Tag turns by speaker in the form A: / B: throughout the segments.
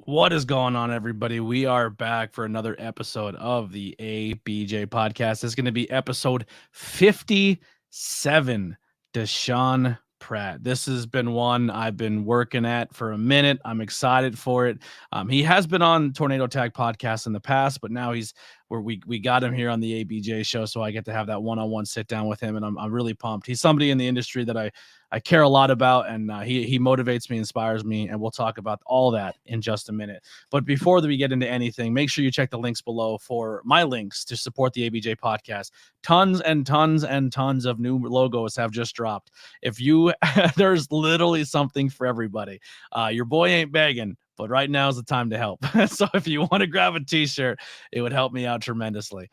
A: What is going on, everybody? We are back for another episode of the ABJ Podcast. It's going to be episode 57, Desean Pratt. This has been one I've been working at for a minute. I'm excited for it. He has been on Tornado Tag Podcast in the past, but now he's where we got him here on the ABJ show, so I get to have that one-on-one sit down with him, and I'm really pumped. He's somebody in the industry that I care a lot about, and he motivates me, inspires me, and we'll talk about all that in just a minute. But before we get into anything, make sure you check the links below for my links to support the ABJ Podcast. Tons and tons and tons of new logos have just dropped. If you, there's literally something for everybody. Your boy ain't begging, but right now is the time to help. So if you want to grab a t-shirt, it would help me out tremendously.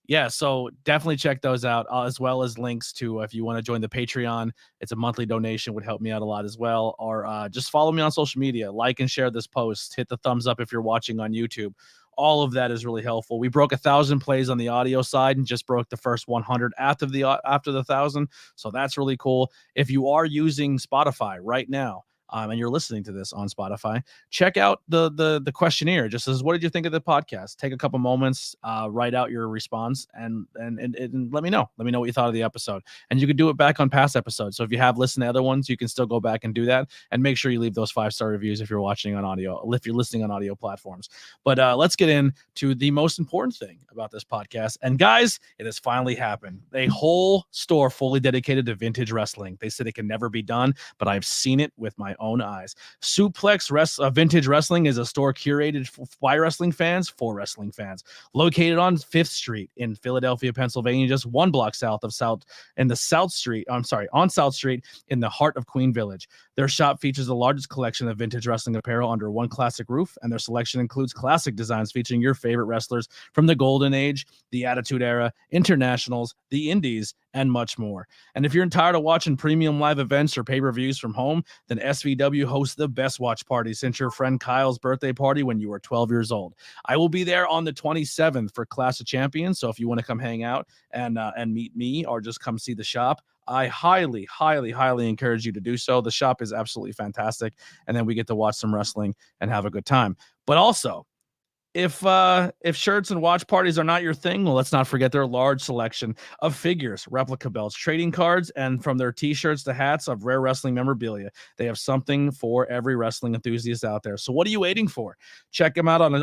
A: Yeah, so definitely check those out, as well as links to if you want to join the Patreon. It's a monthly donation, would help me out a lot as well. Or just follow me on social media, like and share this post, hit the thumbs up if you're watching on YouTube. All of that is really helpful. We broke 1,000 plays on the audio side and just broke the first 100 after the 1,000. So that's really cool. If you are using Spotify right now, and you're listening to this on Spotify, check out the questionnaire. Just says, what did you think of the podcast? Take a couple moments, write out your response, and let me know. Let me know what you thought of the episode. And you can do it back on past episodes. So if you have listened to other ones, you can still go back and do that. And make sure you leave those 5-star reviews if you're watching on audio, if you're listening on audio platforms. But let's get into the most important thing about this podcast. And guys, it has finally happened. A whole store fully dedicated to vintage wrestling. They said it can never be done, but I've seen it with my own eyes. Suplex Vintage Wrestling is a store curated by wrestling fans for wrestling fans, located on 5th Street in Philadelphia, Pennsylvania, just one block south of South in the South Street. I'm sorry, on South Street in the heart of Queen Village. Their shop features the largest collection of vintage wrestling apparel under one classic roof, and their selection includes classic designs featuring your favorite wrestlers from the Golden Age, the Attitude Era, Internationals, the Indies, and much more. And if you're tired of watching premium live events or pay-per-views from home, then SVW hosts the best watch party since your friend Kyle's birthday party when you were 12 years old. I will be there on the 27th for Clash of Champions, so if you want to come hang out and meet me or just come see the shop, I highly, highly, highly encourage you to do so. The shop is absolutely fantastic, and then we get to watch some wrestling and have a good time. But also, if shirts and watch parties are not your thing, well, let's not forget their large selection of figures, replica belts, trading cards, and from their t-shirts to hats of rare wrestling memorabilia. They have something for every wrestling enthusiast out there. So what are you waiting for? Check them out on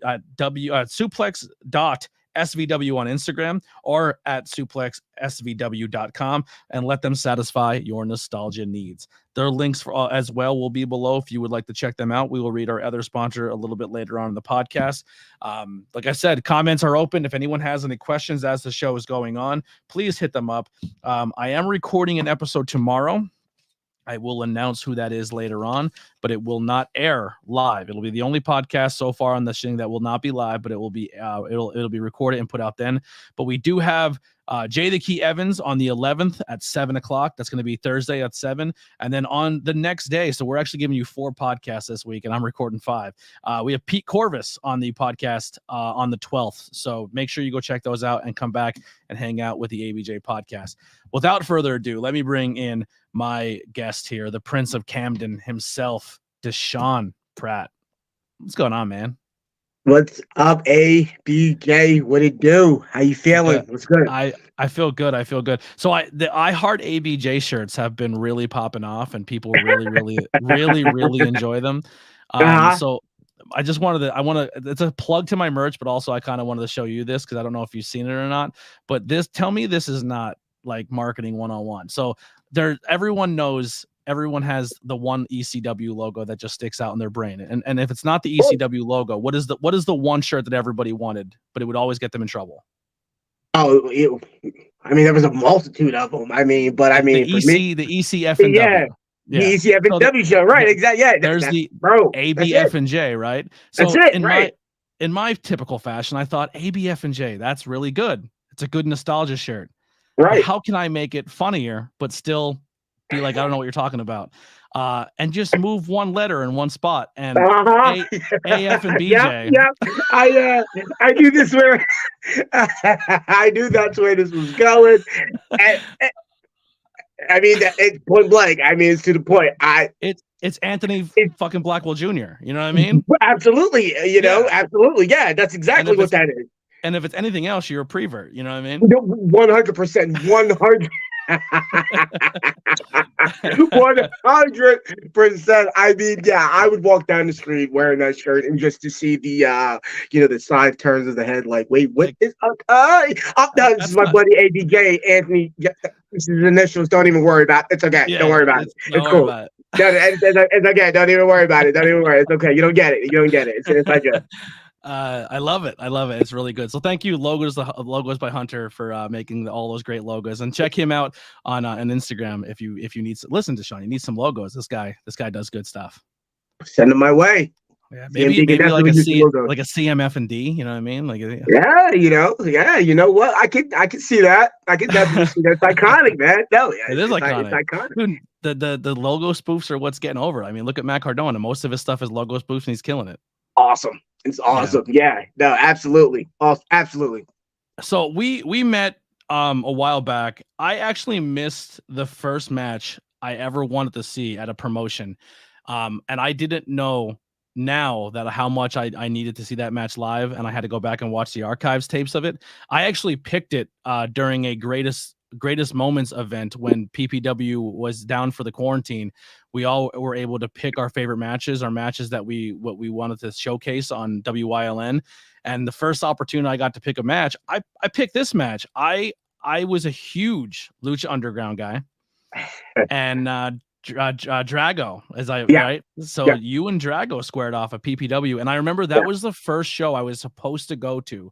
A: suplex.svw on Instagram or at suplexsvw.com and let them satisfy your nostalgia needs. Their links for, as well will be below if you would like to check them out. We will read our other sponsor a little bit later on in the podcast. Like I said, comments are open. If anyone has any questions as the show is going on, please hit them up. I am recording an episode tomorrow. I will announce who that is later on, but it will not air live. It'll be the only podcast so far on this thing that will not be live, but it will be it'll be recorded and put out then. But we do have Jay the Key Evans on the 11th at 7:00. That's going to be Thursday at 7. And then on the next day, so we're actually giving you 4 podcasts this week, and I'm recording 5. We have Pete Corvus on the podcast on the 12th. So make sure you go check those out and come back and hang out with the ABJ podcast. Without further ado, let me bring in my guest here, the Prince of Camden himself, Desean Pratt. What's going on, man?
B: What's up, ABJ? What it do? How you feeling? What's good?
A: I feel good. I feel good. So the I Heart ABJ shirts have been really popping off, and people really enjoy them. So I just it's a plug to my merch, but also I kind of wanted to show you this because I don't know if you've seen it or not. But tell me this is not like marketing 101. So everyone has the one ECW logo that just sticks out in their brain. And if it's not the ECW logo, what is the one shirt that everybody wanted, but it would always get them in trouble?
B: There was a multitude of them.
A: The ECF&W.
B: Yeah. The ECF&W show, right? Exactly. Yeah.
A: There's the ABF&J, right? So
B: that's it,
A: in my typical fashion, I thought ABF&J, that's really good. It's a good nostalgia shirt.
B: Right.
A: But how can I make it funnier, but still be like, I don't know what you're talking about? And just move one letter in one spot and AF and BJ.
B: Yeah. I knew this where I knew that's where this was going. I mean, it's point blank. I mean, it's to the point.
A: It's Anthony
B: It,
A: fucking Blackwell Jr. You know what I mean?
B: absolutely,
A: Yeah.
B: absolutely, yeah. That's
A: And
B: exactly
A: if
B: what
A: it's
B: that is.
A: and if it's anything else, you're a prevert. You know what I mean?
B: 100%, 100. 100%. I mean, yeah, I would walk down the street wearing that shirt and just to see the side turns of the head, like, wait, what
A: Like
B: is okay? No, this is
A: that's
B: my
A: not.
B: buddy ABJ Anthony. Yeah, this is his initials. Don't even worry about it. It's okay. Don't
A: Yeah,
B: worry about it.
A: don't
B: It's
A: worry
B: cool.
A: about it.
B: No, it's okay. Don't even worry about it. Don't even worry. It's okay. You don't get it. You don't get it. It's not good.
A: I love it. I love it. It's really good. So thank you, Logos by Hunter, for making all those great logos. And check him out on Instagram if you need to listen to Sean. You need some logos. This guy does good stuff.
B: Send them my way.
A: Yeah,
B: C.M.D.
A: maybe like
B: definitely use the logos.
A: like a CMF&D. You know what I mean? Like
B: Yeah, you know what? I can see that. I can definitely see that. It's iconic, man. No, yeah,
A: it is iconic.
B: It's iconic.
A: Dude, the logo spoofs are what's getting over. I mean, look at Matt Cardona. Most of his stuff is logo spoofs, and he's killing it.
B: Awesome. It's awesome. Yeah. No, absolutely. Absolutely.
A: So we met a while back. I actually missed the first match I ever wanted to see at a promotion. And I didn't know now that how much I needed to see that match live, and I had to go back and watch the archives tapes of it. I actually picked it during a greatest moments event when PPW was down for the quarantine. We all were able to pick our favorite matches, our matches that we wanted to showcase on WYLN. And the first opportunity I got to pick a match, I picked this match. I was a huge Lucha Underground guy, and Drago, right? So you and Drago squared off at PPW, and I remember that was the first show I was supposed to go to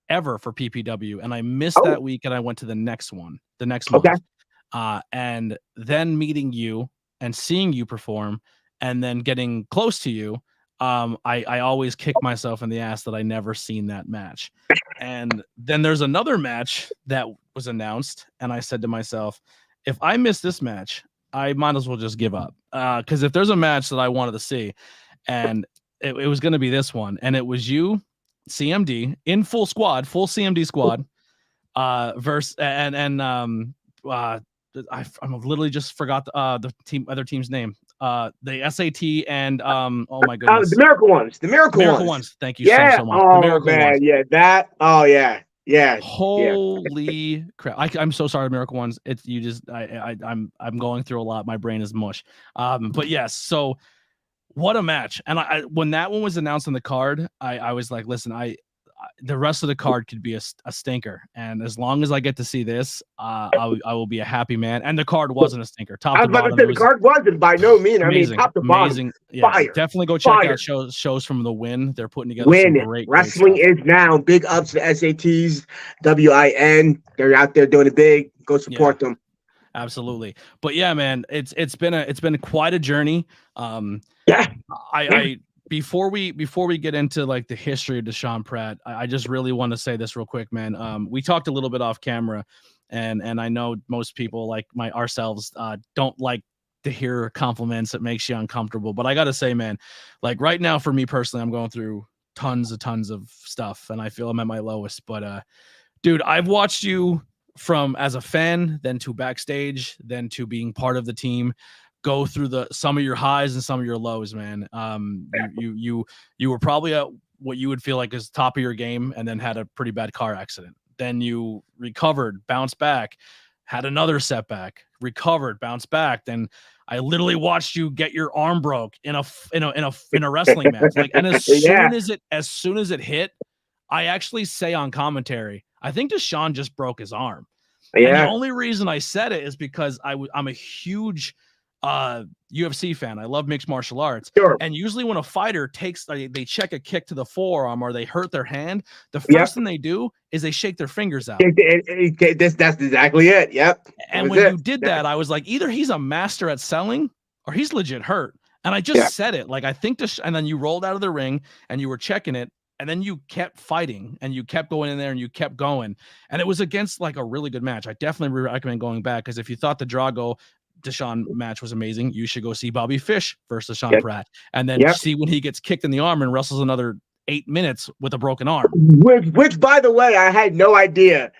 A: ever for PPW, and I missed that week, and I went to the next month. And then meeting you and seeing you perform, and then getting close to you, I always kick myself in the ass that I never seen that match. And then there's another match that was announced, and I said to myself, if I miss this match, I might as well just give up. Because if there's a match that I wanted to see, and it was going to be this one, and it was you, C.M.D. in full C.M.D. squad, versus I literally just forgot the other team's name. The SAT and oh my goodness,
B: the Miracle Ones.
A: Thank you so much.
B: Oh
A: the Miracle
B: man,
A: Ones.
B: Yeah, that. Oh yeah. Yeah.
A: Holy crap! I'm so sorry, Miracle Ones. It's you just I'm going through a lot. My brain is mush. But yes, so what a match! And I when that one was announced on the card, I was like, listen, the rest of the card could be a stinker, and as long as I get to see this, I will be a happy man. And the card wasn't a stinker. Top to bottom,
B: I was about to say the card wasn't by no means.
A: Amazing,
B: I mean, top to bottom,
A: yeah,
B: fire.
A: Definitely go check out shows from the Win. They're putting together
B: Win.
A: some great
B: Wrestling
A: stuff.
B: is now. Big ups to SATs, WIN. They're out there doing it big. Go support them.
A: Absolutely. But yeah, man, it's been quite a journey. Before we get into like the history of Desean Pratt, I just really want to say this real quick, man. We talked a little bit off camera, and I know most people like ourselves don't like to hear compliments. It makes you uncomfortable. But I got to say, man, like right now for me personally, I'm going through tons of stuff, and I feel I'm at my lowest. But dude, I've watched you from as a fan, then to backstage, then to being part of the team, go through some of your highs and some of your lows, man. You were probably at what you would feel like is top of your game, and then had a pretty bad car accident. Then you recovered, bounced back, had another setback, recovered, bounced back. Then I literally watched you get your arm broke in a wrestling match. Like, and as soon as it hit, I actually say on commentary, I think Desean just broke his arm. Yeah. And the only reason I said it is because I'm a huge UFC fan. I love mixed martial arts.
B: Sure.
A: And usually when a fighter they check a kick to the forearm or they hurt their hand, the first thing they do is they shake their fingers out.
B: That's exactly it. Yep.
A: And when you did that, I was like, either he's a master at selling or he's legit hurt. And I just said it. Like, I think and then you rolled out of the ring and you were checking it. And then you kept fighting and you kept going in there and you kept going. And it was against like a really good match. I definitely recommend going back, because if you thought the Drago Desean match was amazing, you should go see Bobby Fish versus Desean Pratt, and then see when he gets kicked in the arm and wrestles another 8 minutes with a broken arm.
B: Which by the way, I had no idea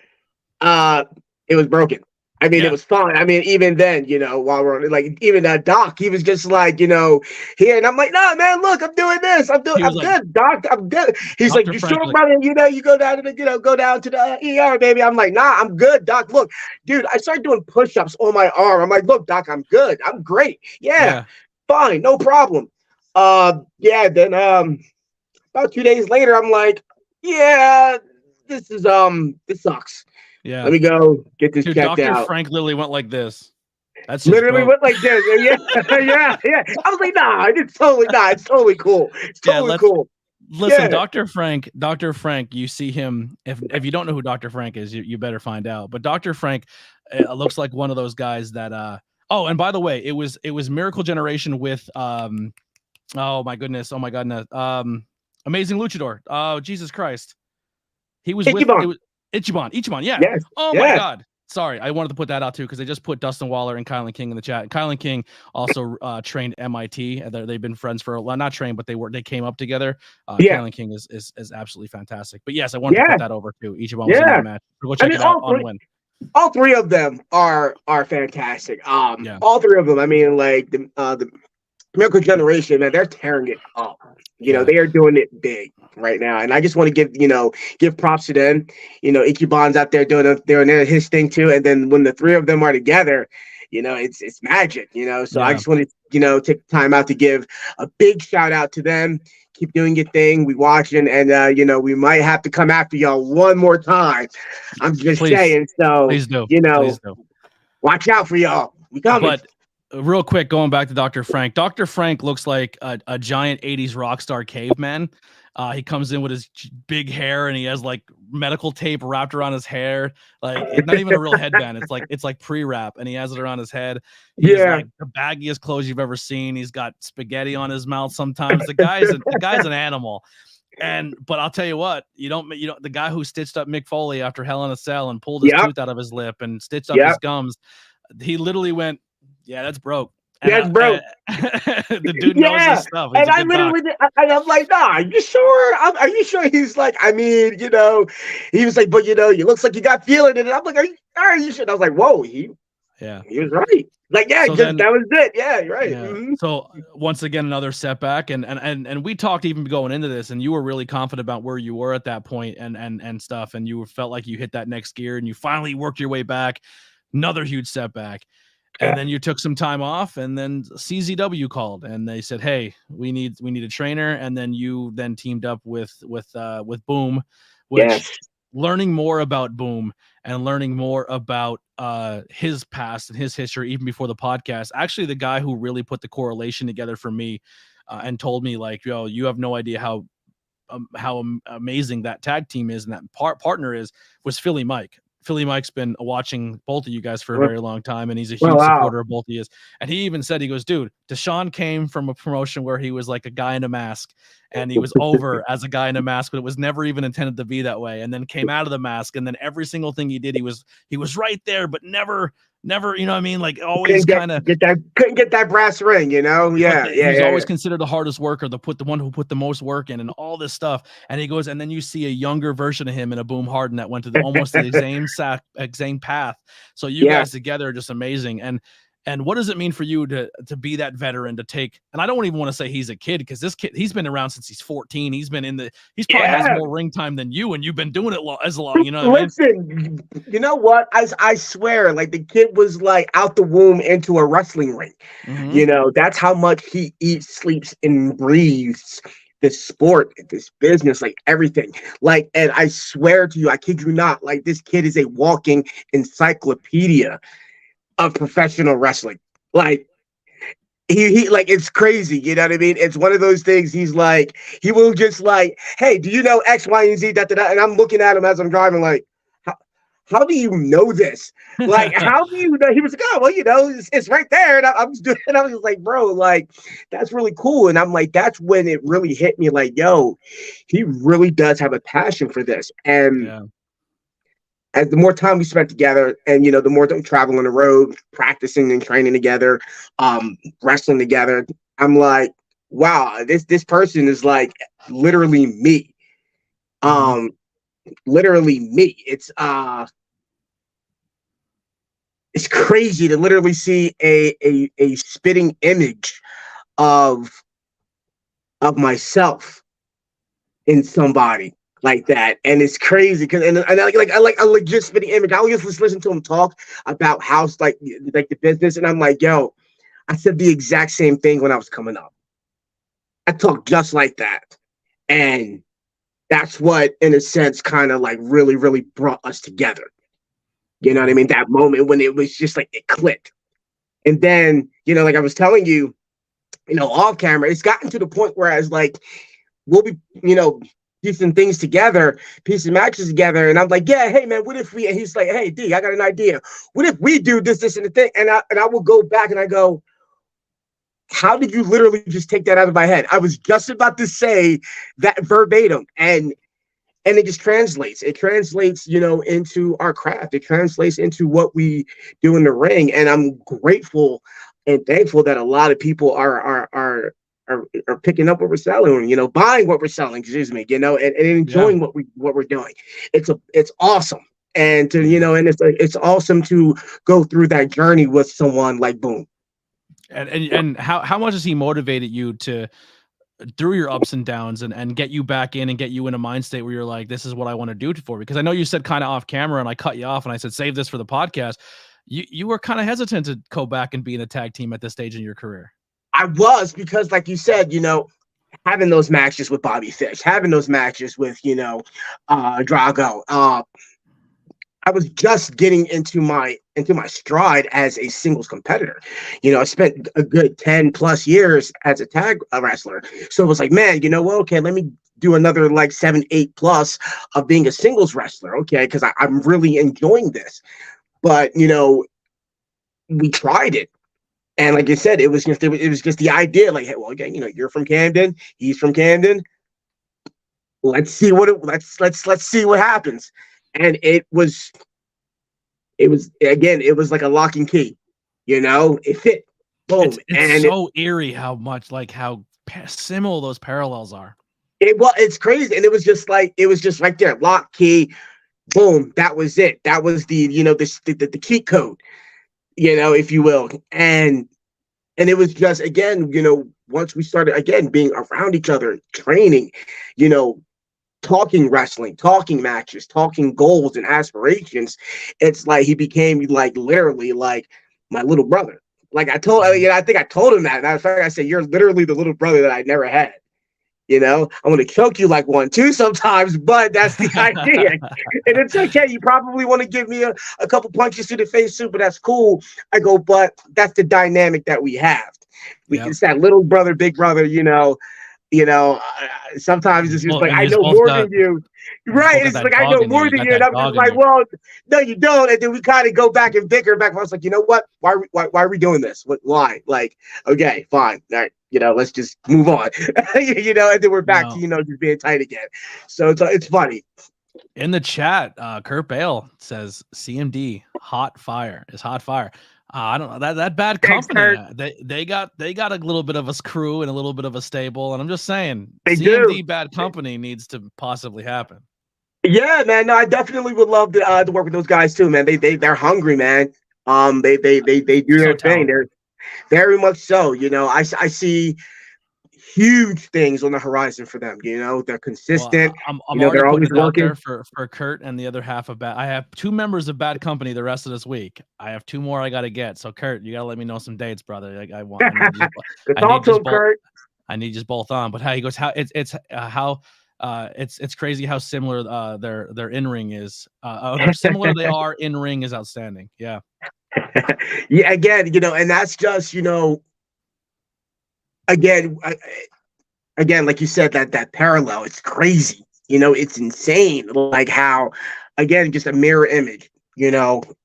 B: it was broken. I mean, it
A: Yeah.
B: was fun. I mean, even then, while we're like, even that Doc, he was just like, here, and I'm like, nah, man, look, I'm doing this.
A: He was
B: I'm
A: like,
B: good, Doc. I'm good. He's like,
A: Dr.
B: you sure,
A: Frank, like,
B: brother? You go down to go down to the ER, baby. I'm like, nah, I'm good, Doc. Look, dude, I started doing push-ups on my arm. I'm like, look, Doc, I'm good. I'm great. Yeah,
A: yeah,
B: fine, no problem. Yeah. Then about 2 days later, I'm like, yeah, this sucks. Let
A: yeah.
B: me go get this
A: Dude,
B: checked
A: Dr.
B: out.
A: Frank literally went like this. That shit's
B: Literally
A: broke.
B: went like this. Yeah, yeah, yeah. I was like, nah, it's totally not. It's totally cool. It's
A: Yeah,
B: totally cool.
A: listen,
B: Yeah.
A: Dr. Frank, you see him. If you don't know who Dr. Frank is, you better find out. But Dr. Frank looks like one of those guys that oh, and by the way, it was Miracle Generation with oh my goodness, Amazing Luchador. Oh, Jesus Christ. He was with it
B: Ichiban.
A: was Ichiban, yeah.
B: Yes.
A: Oh my
B: Yeah.
A: God. Sorry, I wanted to put that out too because they just put Dustin Waller and Kylan King in the chat. Kylan King also trained MIT. They've been friends for not trained, but they came up together.
B: Yeah.
A: Kylan King is absolutely fantastic. But yes, I wanted to
B: Yeah.
A: put that over too. Ichiban was in
B: Yeah.
A: that match. So go
B: I
A: check
B: mean,
A: it out on Win.
B: all three of them are fantastic.
A: Yeah.
B: All three of them. I mean, like the Miracle Generation, man, they're tearing it up.
A: Yeah.
B: They are doing it big right now, and I just want to give props to them. Ichiban's out there doing his thing too, and then when the three of them are together, it's magic. So I
A: Yeah.
B: just want to take time out to give a big shout out to them. Keep doing your thing. We watching, and we might have to come after y'all one more time. I'm just
A: Please.
B: saying. So
A: Please do. Please do.
B: watch out for y'all. We coming.
A: But real quick, going back to Dr. Frank. Dr. Frank looks like a giant 80s rock star caveman. He comes in with his big hair and he has like medical tape wrapped around his hair. Like it's not even a real headband. It's like pre-wrap and he has it around his head. He has like the baggiest clothes you've ever seen. He's got spaghetti on his mouth sometimes. The guy's an animal. But I'll tell you what, the guy who stitched up Mick Foley after Hell in a Cell and pulled his tooth out of his lip and stitched up his gums, he literally went, yeah, that's broke.
B: That's broke.
A: The dude knows his stuff. He's
B: and
A: a good doc.
B: I'm like, nah, are you sure? Are you sure? He's like, I mean, he was like, but you looks like you got feeling in it. I'm like, are you sure? And I was like, whoa, he was right. Like, yeah, so that was it. Yeah, you're right.
A: Yeah.
B: Mm-hmm.
A: So once again, another setback, and we talked even going into this, and you were really confident about where you were at that point and stuff, and you felt like you hit that next gear, and you finally worked your way back. Another huge setback. And then you took some time off, and then CZW called, and they said, "Hey, we need a trainer." And then you teamed up with Boom, which learning more about Boom and learning more about his past and his history, even before the podcast. Actually, the guy who really put the correlation together for me and told me like, "Yo, you have no idea how amazing that tag team is and that partner is," was Philly Mike. Philly Mike's been watching both of you guys for a very long time, and he's a huge supporter of both of you. And he even said, he goes, dude, Desean came from a promotion where he was like a guy in a mask, and he was over as a guy in a mask, but it was never even intended to be that way. And then came out of the mask, and then every single thing he did, he was right there, but never, you know what I mean? Like always kind of
B: couldn't get that brass ring, Yeah.
A: He's always considered the hardest worker, the one who put the most work in and all this stuff. And he goes, and then you see a younger version of him in a Boom Harden that went to almost the same path. So you guys together are just amazing. And what does it mean for you to be that veteran, to take, and I don't even want to say he's a kid, because this kid, he's been around since he's 14. He's probably has more ring time than you, and you've been doing it as long, you know what
B: Listen, I mean? You know what? I swear, like the kid was like out the womb into a wrestling ring. Mm-hmm. That's how much he eats, sleeps, and breathes this sport, this business, like everything. Like, and I swear to you, I kid you not, like this kid is a walking encyclopedia of professional wrestling. Like he like, it's crazy, you know what I mean? It's one of those things. He's like, he will just like, hey, do you know X, Y, and Z? And I'm looking at him as I'm driving, like, how do you know this? Like, how do you know? He was like, oh, well, it's right there. And I was just like, bro, like, that's really cool. And I'm like, that's when it really hit me, like, yo, he really does have a passion for this. And as the more time we spent together, and the more that we travel on the road, practicing and training together, wrestling together, I'm like, wow, this person is like literally me. Literally me. It's it's crazy to literally see a spitting image of myself in somebody like that, and it's crazy because and I like a legit spitting image. I always just listen to him talk about how like the business, and I'm like, yo, I said the exact same thing when I was coming up. I talk just like that, and that's what, in a sense, kind of like really, really brought us together. You know what I mean? That moment when it was just like it clicked. And then, like I was telling you, off camera, it's gotten to the point where I was like, we'll be, piecing things together, piecing matches together. And I'm like, yeah, hey man, what if we, and he's like, hey D, I got an idea. What if we do this, and the thing? And I will go back and I go, how did you literally just take that out of my head? I was just about to say that verbatim. And it just translates. It translates, into our craft. It translates into what we do in the ring. And I'm grateful and thankful that a lot of people are picking up what we're selling, buying what we're selling, excuse me, and enjoying what we're doing. It's awesome. And and it's awesome to go through that journey with someone like Boom.
A: And how much has he motivated you to, through your ups and downs, and get you back in and get you in a mind state where you're like, this is what I want to do for? Because I know you said kind of off camera and I cut you off and I said, save this for the podcast. You were kind of hesitant to go back and be in a tag team at this stage in your career.
B: I was, because like you said, having those matches with Bobby Fish, having those matches with, Drago, I was just getting into my stride as a singles competitor. I spent a good 10 plus years as a tag wrestler. So it was like, man, okay, let me do another like 7, 8 plus of being a singles wrestler. Okay. Cause I'm really enjoying this, but we tried it. And like I said, it was just the idea like, hey, well, again, you're from Camden, he's from Camden. Let's see let's see what happens. And it was like a lock and key, it fit. Boom.
A: It's so eerie how much, like how similar those parallels are.
B: It's crazy. And it was just right there, lock, key, boom. That was it. That was the, the key code, if you will. And it was just, again, once we started again being around each other, training, talking wrestling, talking matches, talking goals and aspirations, it's like he became like literally like my little brother. Like I think I told him that. Matter of fact, I said, you're literally the little brother that I never had. I'm going to choke you like one too sometimes, but that's the idea. And it's okay. You probably want to give me a couple punches to the face too, but that's cool. I go, but that's the dynamic that we have. It's that little brother, big brother, sometimes it's just like, I know more than you. Right. It's like, I know more than you. And I'm just like, well, no, you don't. And then we kind of go back and bicker back. I was like, you know what? Why are we doing this? Why? Like, okay, fine. All right. Let's just move on, and then we're back to, just being tight again. So it's funny.
A: In the chat, Kurt Bale says C.M.D. hot fire. I don't know that bad company. They got a little bit of a screw and a little bit of a stable, and I'm just saying, C.M.D. bad company needs to possibly happen.
B: Yeah, man. No, I definitely would love to work with those guys too, man. They're hungry, man. They do their thing. They're very much so. I see huge things on the horizon for them. They're consistent.
A: Well, I'm they're always working out there for Kurt and the other half of Bad. I have 2 members of Bad Company the rest of this week. I have 2 more I got to get. So Kurt, you got to let me know some dates, brother. Like I
B: Kurt.
A: I need just both on. But how he goes, it's crazy how similar their in ring is. How similar they are in ring is outstanding. Yeah.
B: Yeah. Again, and that's just again, like you said, that parallel, it's crazy. It's insane. Like how, again, just a mirror image,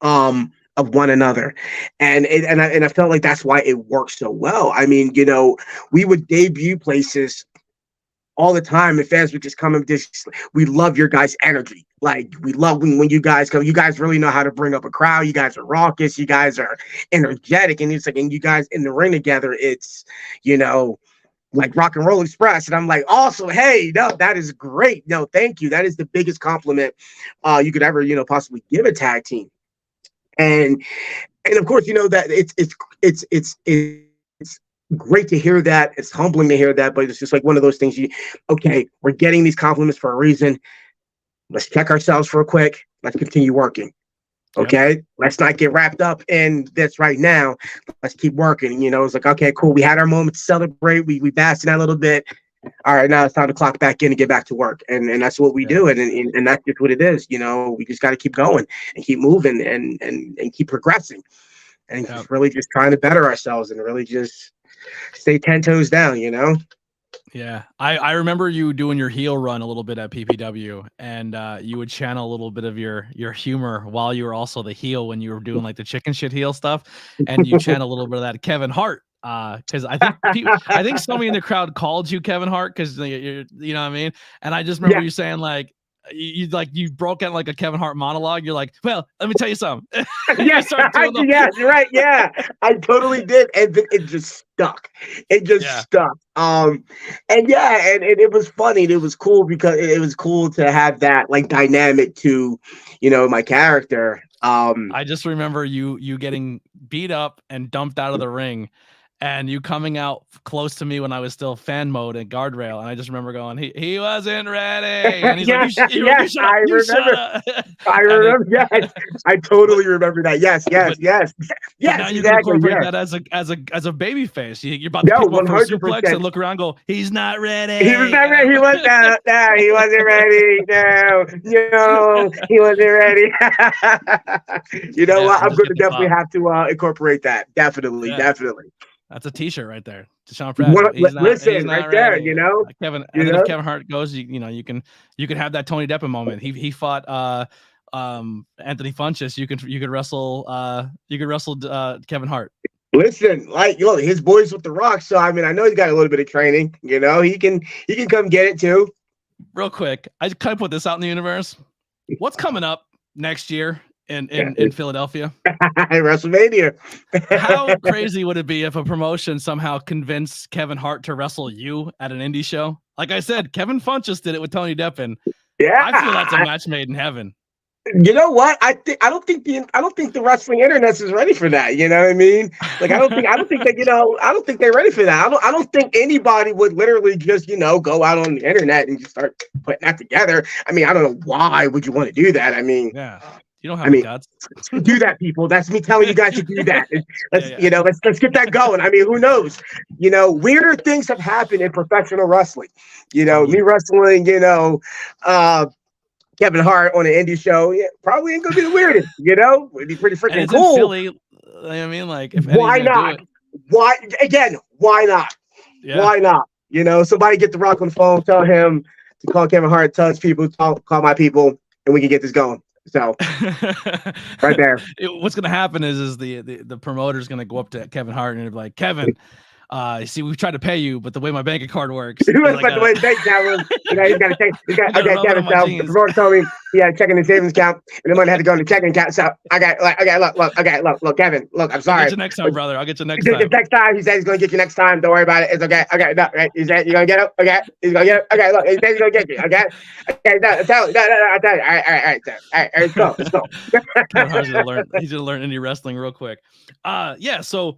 B: of one another, and I felt like that's why it works so well. I mean, we would debut places all the time, and fans would just come and we love your guys' energy. Like we love when you guys come. You guys really know how to bring up a crowd. You guys are raucous. You guys are energetic, and it's like, and you guys in the ring together, it's like Rock and Roll Express. And I'm like, awesome. Hey, no, that is great. No, thank you. That is the biggest compliment you could ever, possibly give a tag team. And And of course, that it's great to hear that. It's humbling to hear that, but it's just like one of those things. Okay, we're getting these compliments for a reason. Let's check ourselves real quick. Let's continue working. Okay, yep. Let's not get wrapped up in this right now. Let's keep working. It's like, okay, cool. We had our moment to celebrate. We basked in that a little bit. All right, now it's time to clock back in and get back to work. And that's what we do. And that's just what it is. We just got to keep going and keep moving and keep progressing and just really just trying to better ourselves and really just stay 10 toes down,
A: Yeah, I remember you doing your heel run a little bit at PPW, and you would channel a little bit of your humor while you were also the heel when you were doing like the chicken shit heel stuff, and you channel a little bit of that Kevin Hart, because I think somebody in the crowd called you Kevin Hart because you know what I mean, and I just remember you saying like. You broke out like a Kevin Hart monologue. You're like, well, let me tell you something.
B: Yeah, you're right. Yeah, I totally did, and it just stuck. It just stuck. And it was funny. It was cool because it was cool to have that like dynamic to, my character.
A: I just remember you getting beat up and dumped out of the ring. And you coming out close to me when I was still fan mode and guardrail, and I just remember going, he wasn't ready. And he's like,
B: I remember. I remember. Yes, I totally remember that. Yes.
A: Now you can incorporate that as a baby face. You're about to pick him up from suplex and look around, and go, he's not ready.
B: He was not ready. He was not. No, he wasn't ready. No, he wasn't ready. What? I'm going to definitely have to incorporate that. Definitely.
A: That's a T-shirt right there. Desean Pratt.
B: Listen, right there.
A: Kevin. And then if Kevin Hart goes, you can have that Tony Deppen moment. He fought Anthony Funches. You could wrestle Kevin Hart.
B: Listen, his boys with the Rock. So I mean, I know he's got a little bit of training. He can come get it too.
A: Real quick, I kind of put this out in the universe. What's coming up next year? In Philadelphia,
B: WrestleMania.
A: How crazy would it be if a promotion somehow convinced Kevin Hart to wrestle you at an indie show? Like I said, Kevin Funches did it with Tony Deppen. Yeah, I feel that's a match made in heaven.
B: You know what? I don't think the wrestling internet is ready for that. You know what I mean? Like I don't think they're ready for that. I don't think anybody would literally just go out on the internet and just start putting that together. I mean, I don't know why would you want to do that. I mean,
A: yeah. You don't have the guts.
B: Do that, people. That's me telling you guys to do that. Let's get that going. I mean, who knows? Weirder things have happened in professional wrestling. Me wrestling, Kevin Hart on an indie show, probably ain't gonna be the weirdest. It'd be pretty freaking cool.
A: Philly, I mean, like, if
B: why not? Why not?
A: Yeah.
B: Why not? Somebody get the Rock on the phone, tell him to call Kevin Hart, tell his people, call my people, and we can get this going. So right there.
A: What's gonna happen is the promoter's gonna go up to Kevin Hart and be like, Kevin, see, we've tried to pay you, but the way my bank card works,
B: the way the bank account works, he's got to take. Okay, Kevin. So the promoter told me he had to check in the savings account, and the money had to go in the checking account. So look, Kevin, look, I'm sorry.
A: I'll get you next time, brother. I'll get you next time.
B: Next time, he said he's gonna get you next time. Don't worry about it. It's okay. Okay, no, right? He said you're gonna get it. Okay, he's gonna get it. Okay, look, he said he's gonna get you. Okay, no, tell you. I'll tell you. All right, let's go.
A: Kevin Hart's he's gonna learn indie wrestling real quick. Yeah, so.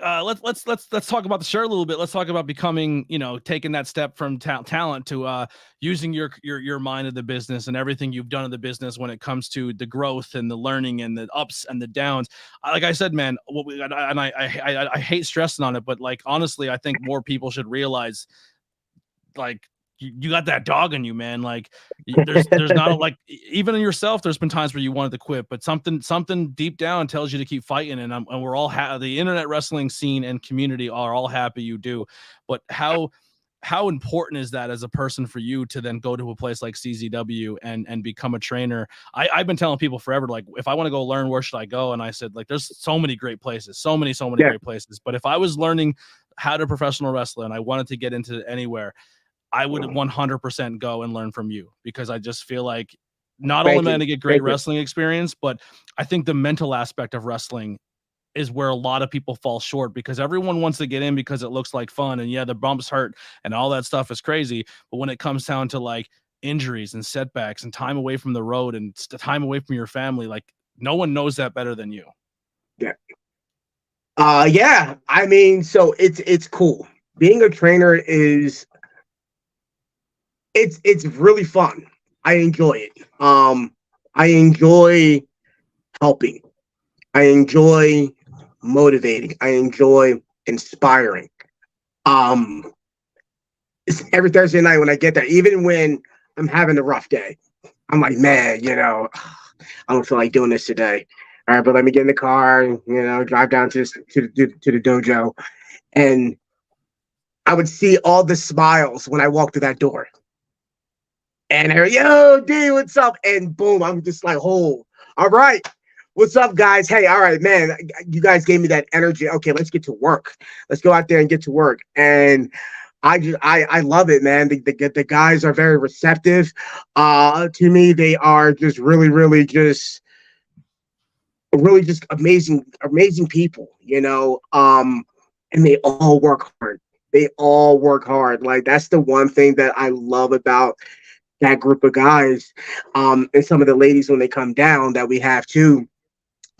A: Let's talk about the shirt a little bit. Let's talk about becoming, taking that step from talent to using your mind of the business and everything you've done in the business when it comes to the growth and the learning and the ups and the downs. Like I said, man, I hate stressing on it, but like honestly, I think more people should realize, like, you got that dog in you, man. Like there's not like, even in yourself, there's been times where you wanted to quit, but something deep down tells you to keep fighting. And we're all the internet wrestling scene and community are all happy you do. But how important is that as a person for you to then go to a place like CZW and become a trainer? I've been telling people forever, like, if I want to go learn, where should I go? And I said, like, there's so many great places, so many great places. But if I was learning how to professional wrestle and I wanted to get into anywhere, I would 100% go and learn from you, because I just feel like not only am I going to get great wrestling experience, but I think the mental aspect of wrestling is where a lot of people fall short, because everyone wants to get in because it looks like fun. And yeah, the bumps hurt and all that stuff is crazy. But when it comes down to like injuries and setbacks and time away from the road and time away from your family, like no one knows that better than you.
B: Yeah. Yeah. I mean, so it's cool. Being a trainer is it's really fun. I enjoy it. I enjoy helping. I enjoy motivating. I enjoy inspiring. Um, it's every Thursday night when I get there, even when I'm having a rough day, I'm like, man, I don't feel like doing this today. All right, but let me get in the car, drive down to the dojo, and I would see all the smiles when I walked through that door. And they're, yo, D, what's up? And boom, I'm just like, oh, all right. What's up, guys? Hey, all right, man. You guys gave me that energy. Okay, let's get to work. Let's go out there and get to work. And I love it, man. The guys are very receptive. To me, they are just really just amazing people, and they all work hard. They all work hard. Like that's the one thing that I love about that group of guys. And some of the ladies when they come down that we have too,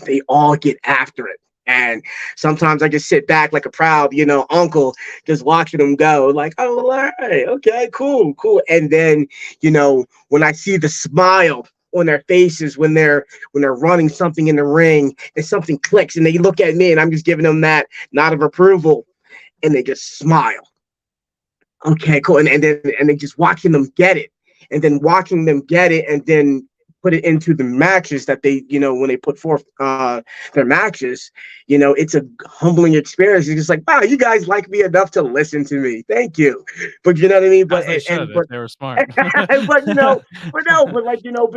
B: they all get after it. And sometimes I just sit back like a proud, uncle, just watching them go, like, oh, all right, okay, cool. And then, when I see the smile on their faces when they're running something in the ring and something clicks and they look at me and I'm just giving them that nod of approval and they just smile. Okay, cool. And then just watching them get it and then watching them get it and then put it into the matches that they, when they put forth their matches, it's a humbling experience. It's just like, wow, you guys like me enough to listen to me. Thank you. But you know what I mean? But
A: they should if they were smart.
B: but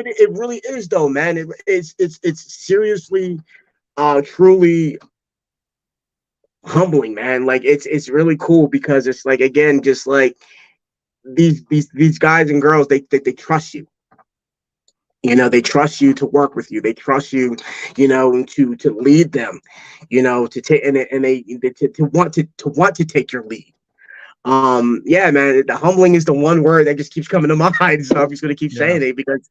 B: it really is though, man. It's seriously truly humbling, man. Like it's really cool because it's like again, just like these guys and girls, they trust you. They trust you to work with you. They trust you, to lead them, to take and they to want to take your lead. Yeah, man, the humbling is the one word that just keeps coming to mind. So I'm just gonna keep saying it because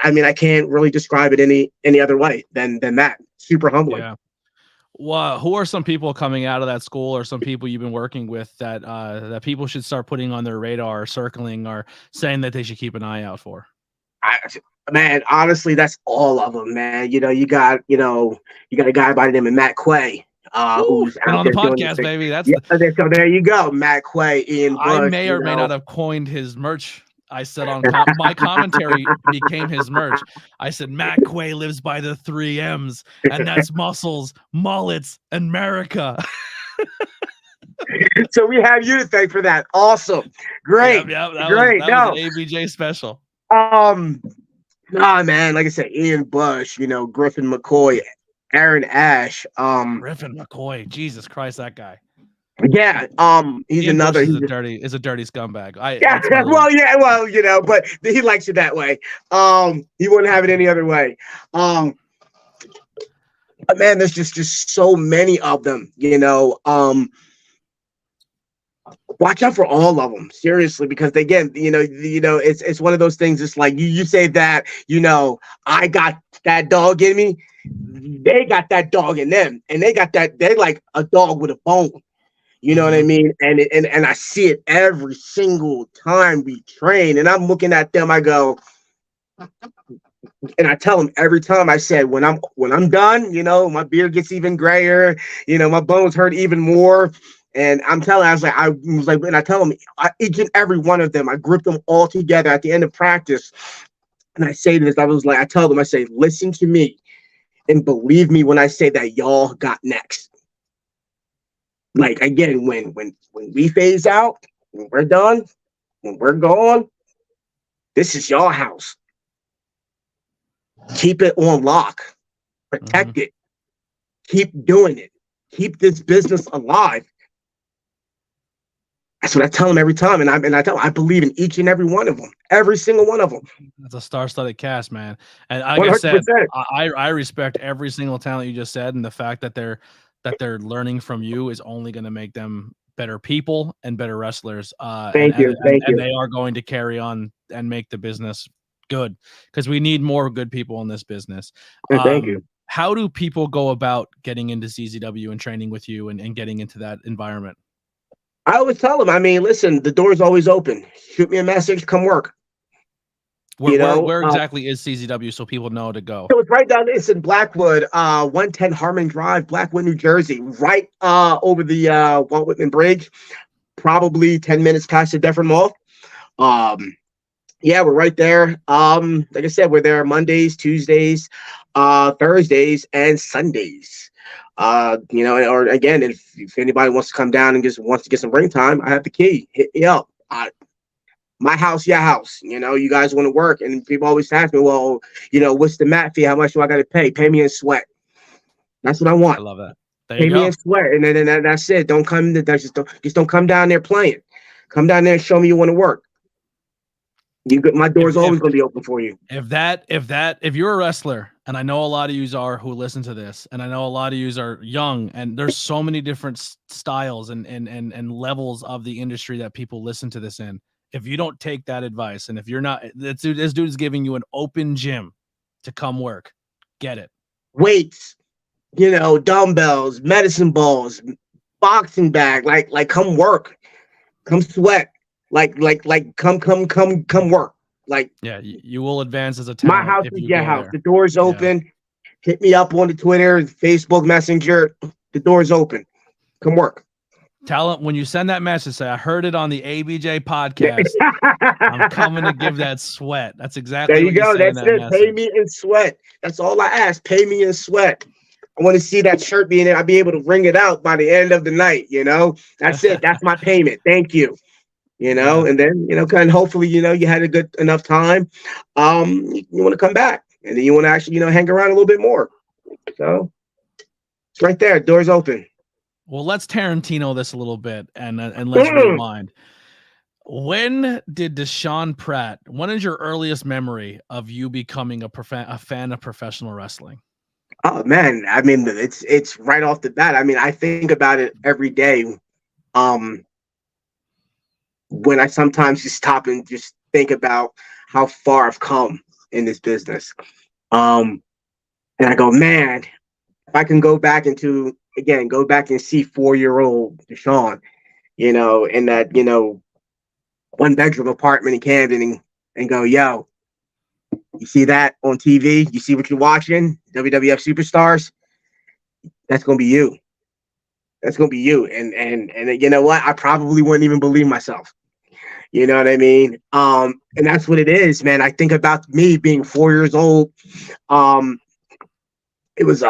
B: I can't really describe it any other way than that. Super humbling.
A: Yeah. Well, who are some people coming out of that school or some people you've been working with that people should start putting on their radar or circling or saying that they should keep an eye out for?
B: Man, honestly, that's all of them, man. You got a guy by the name of Matt Quay, who's out
A: on
B: there
A: the podcast, baby.
B: So there you go, Matt Quay, Ian Bush.
A: I may or may not have coined his merch. I said on my commentary became his merch. I said Matt Quay lives by the 3 M's, and that's muscles, mullets, and America.
B: So we have you to thank for that. Awesome, great,
A: that
B: great.
A: Was an ABJ special.
B: Nah, man. Like I said, Ian Bush, Griffin McCoy, Aaron Ash.
A: Griffin McCoy. Jesus Christ, that guy.
B: Yeah. He's
A: Ian
B: another.
A: Bush is a dirty scumbag.
B: But he likes it that way. He wouldn't have it any other way. But man, there's just so many of them. Watch out for all of them, seriously, because again, it's one of those things. It's like you say that, I got that dog in me. They got that dog in them, and they got that. They're like a dog with a bone. You know what I mean? And I see it every single time we train, and I'm looking at them. I go, and I tell them every time. I said, when I'm done, my beard gets even grayer. My bones hurt even more. And I was like, and I tell them each and every one of them, I group them all together at the end of practice. And I say this, I tell them, I say, listen to me and believe me when I say that y'all got next. Like, again, when we phase out, when we're done, when we're gone, this is y'all house. Keep it on lock. Protect it. Keep doing it. Keep this business alive. That's what I tell them every time, and I tell them I believe in each and every one of them, every single one of them.
A: That's a star-studded cast, man. And like 100%. I said, I respect every single talent you just said, and the fact that they're learning from you is only going to make them better people and better wrestlers. Thank you. And they are going to carry on and make the business good because we need more good people in this business.
B: Thank you.
A: How do people go about getting into CZW and training with you and getting into that environment?
B: I always tell them, I mean, listen, the door's always open. Shoot me a message, come work.
A: Where exactly is CZW so people know to go?
B: So it's right down. It's in Blackwood, 110 Harmon Drive, Blackwood, New Jersey, right over the Walt Whitman Bridge, probably 10 minutes past the Defford Mall. Yeah, we're right there. Like I said, we're there Mondays, Tuesdays, Thursdays, and Sundays. Or again, if anybody wants to come down and just wants to get some ring time, I have the key. Hit me up. My house, your house. You guys want to work, and people always ask me, well, what's the mat fee? How much do I got to pay? Pay me in sweat. That's what I want.
A: I love that. There
B: pay
A: you
B: me
A: go.
B: in sweat, and then that's it. Don't come. Just don't come down there playing. Come down there and show me you want to work. My door's always going to be open for you.
A: If you're a wrestler, and I know a lot of yous are who listen to this, and I know a lot of yous are young, and there's so many different styles and levels of the industry that people listen to this in. If you don't take that advice, and if you're not, this dude is giving you an open gym to come work. Get it.
B: Weights, dumbbells, medicine balls, boxing bag, like come work. Come sweat. Like come work. Like,
A: yeah, you will advance as a talent.
B: My house is your house.
A: There.
B: The door's open. Yeah. Hit me up on the Twitter, Facebook Messenger. The door's open. Come work.
A: Tell them when you send that message, say, I heard it on the ABJ podcast. I'm coming to give that sweat. That's exactly
B: there you go. That's it. Message. Pay me in sweat. That's all I ask. Pay me in sweat. I want to see that shirt being there. I'll be able to wring it out by the end of the night. That's it. That's my payment. Thank you. And then, kind of hopefully, you had a good enough time. You want to come back, and then you want to actually, hang around a little bit more. So it's right there. Doors open.
A: Well, let's Tarantino this a little bit and let's rewind. When did Desean Pratt, when is your earliest memory of you becoming a fan of professional wrestling?
B: Oh man. I mean, it's right off the bat. I mean, I think about it every day. When I sometimes just stop and just think about how far I've come in this business. And I go, man, if I can go back and see 4-year-old Desean, in that, 1-bedroom apartment in Camden and go, yo, you see that on TV? You see what you're watching? WWF Superstars? That's going to be you. That's going to be you. And you know what? I probably wouldn't even believe myself. You know what I mean? And that's what it is, man. I think about me being 4 years old. It was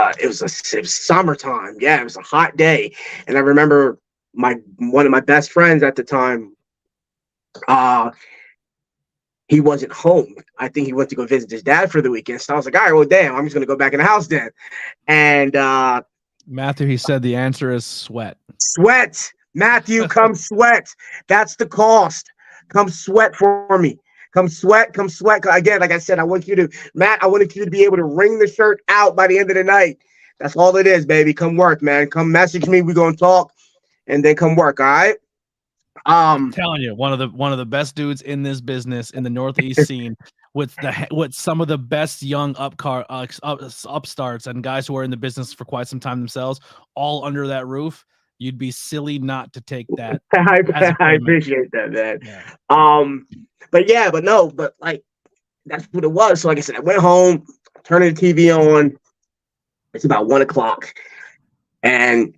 B: summertime. Yeah, it was a hot day. And I remember one of my best friends at the time, he wasn't home. I think he went to go visit his dad for the weekend. So I was like, all right, well, damn, I'm just going to go back in the house then. And
A: Matthew, he said the answer is sweat.
B: Sweat. Matthew, come sweat. That's the cost. Come sweat for me. Come sweat. Again, like I said, I wanted you to be able to wring the shirt out by the end of the night. That's all it is, baby. Come work, man. Come message me. We're going to talk and then come work. All right.
A: I'm telling you, one of the best dudes in this business in the Northeast scene with some of the best young upstarts and guys who are in the business for quite some time themselves, all under that roof. You'd be silly not to take that.
B: I appreciate that, man. Yeah. But like that's what it was. So like I said, I went home, turning the TV on. It's about 1:00, and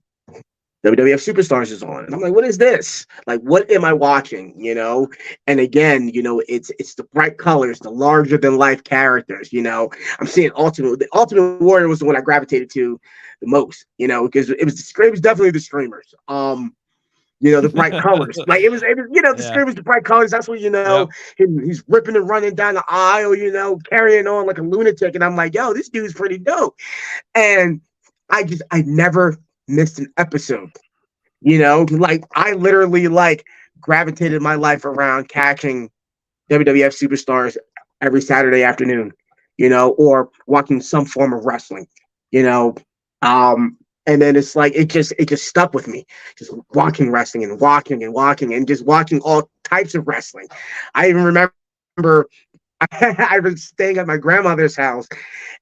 B: WWF Superstars is on. And I'm like, what is this? Like, what am I watching? And again, it's the bright colors, the larger than life characters. I'm seeing The Ultimate Warrior was the one I gravitated to the most, because it was definitely the Streamers. The bright colors. Like it was the Streamers, the bright colors. That's what he's ripping and running down the aisle, carrying on like a lunatic. And I'm like, yo, this dude's pretty dope. And I never missed an episode. Like I literally gravitated my life around catching WWF Superstars every Saturday afternoon, or watching some form of wrestling, and then it's like it just stuck with me, just watching wrestling and just watching all types of wrestling. I even remember I was staying at my grandmother's house,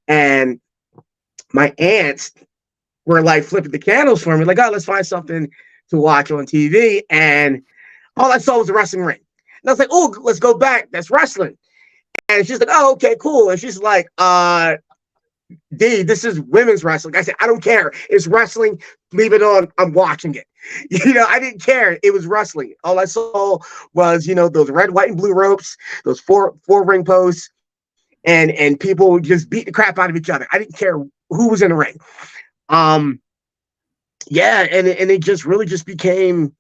B: and my aunts were like flipping the candles for me, like, oh, let's find something to watch on TV. And all I saw was a wrestling ring. And I was like, oh, let's go back. That's wrestling. And she's like, oh, okay, cool. And she's like, D, this is women's wrestling. I said, I don't care. It's wrestling. Leave it on. I'm watching it. I didn't care. It was wrestling. All I saw was, those red, white, and blue ropes, those four ring posts, and people just beat the crap out of each other. I didn't care who was in the ring. Yeah, and it just really just became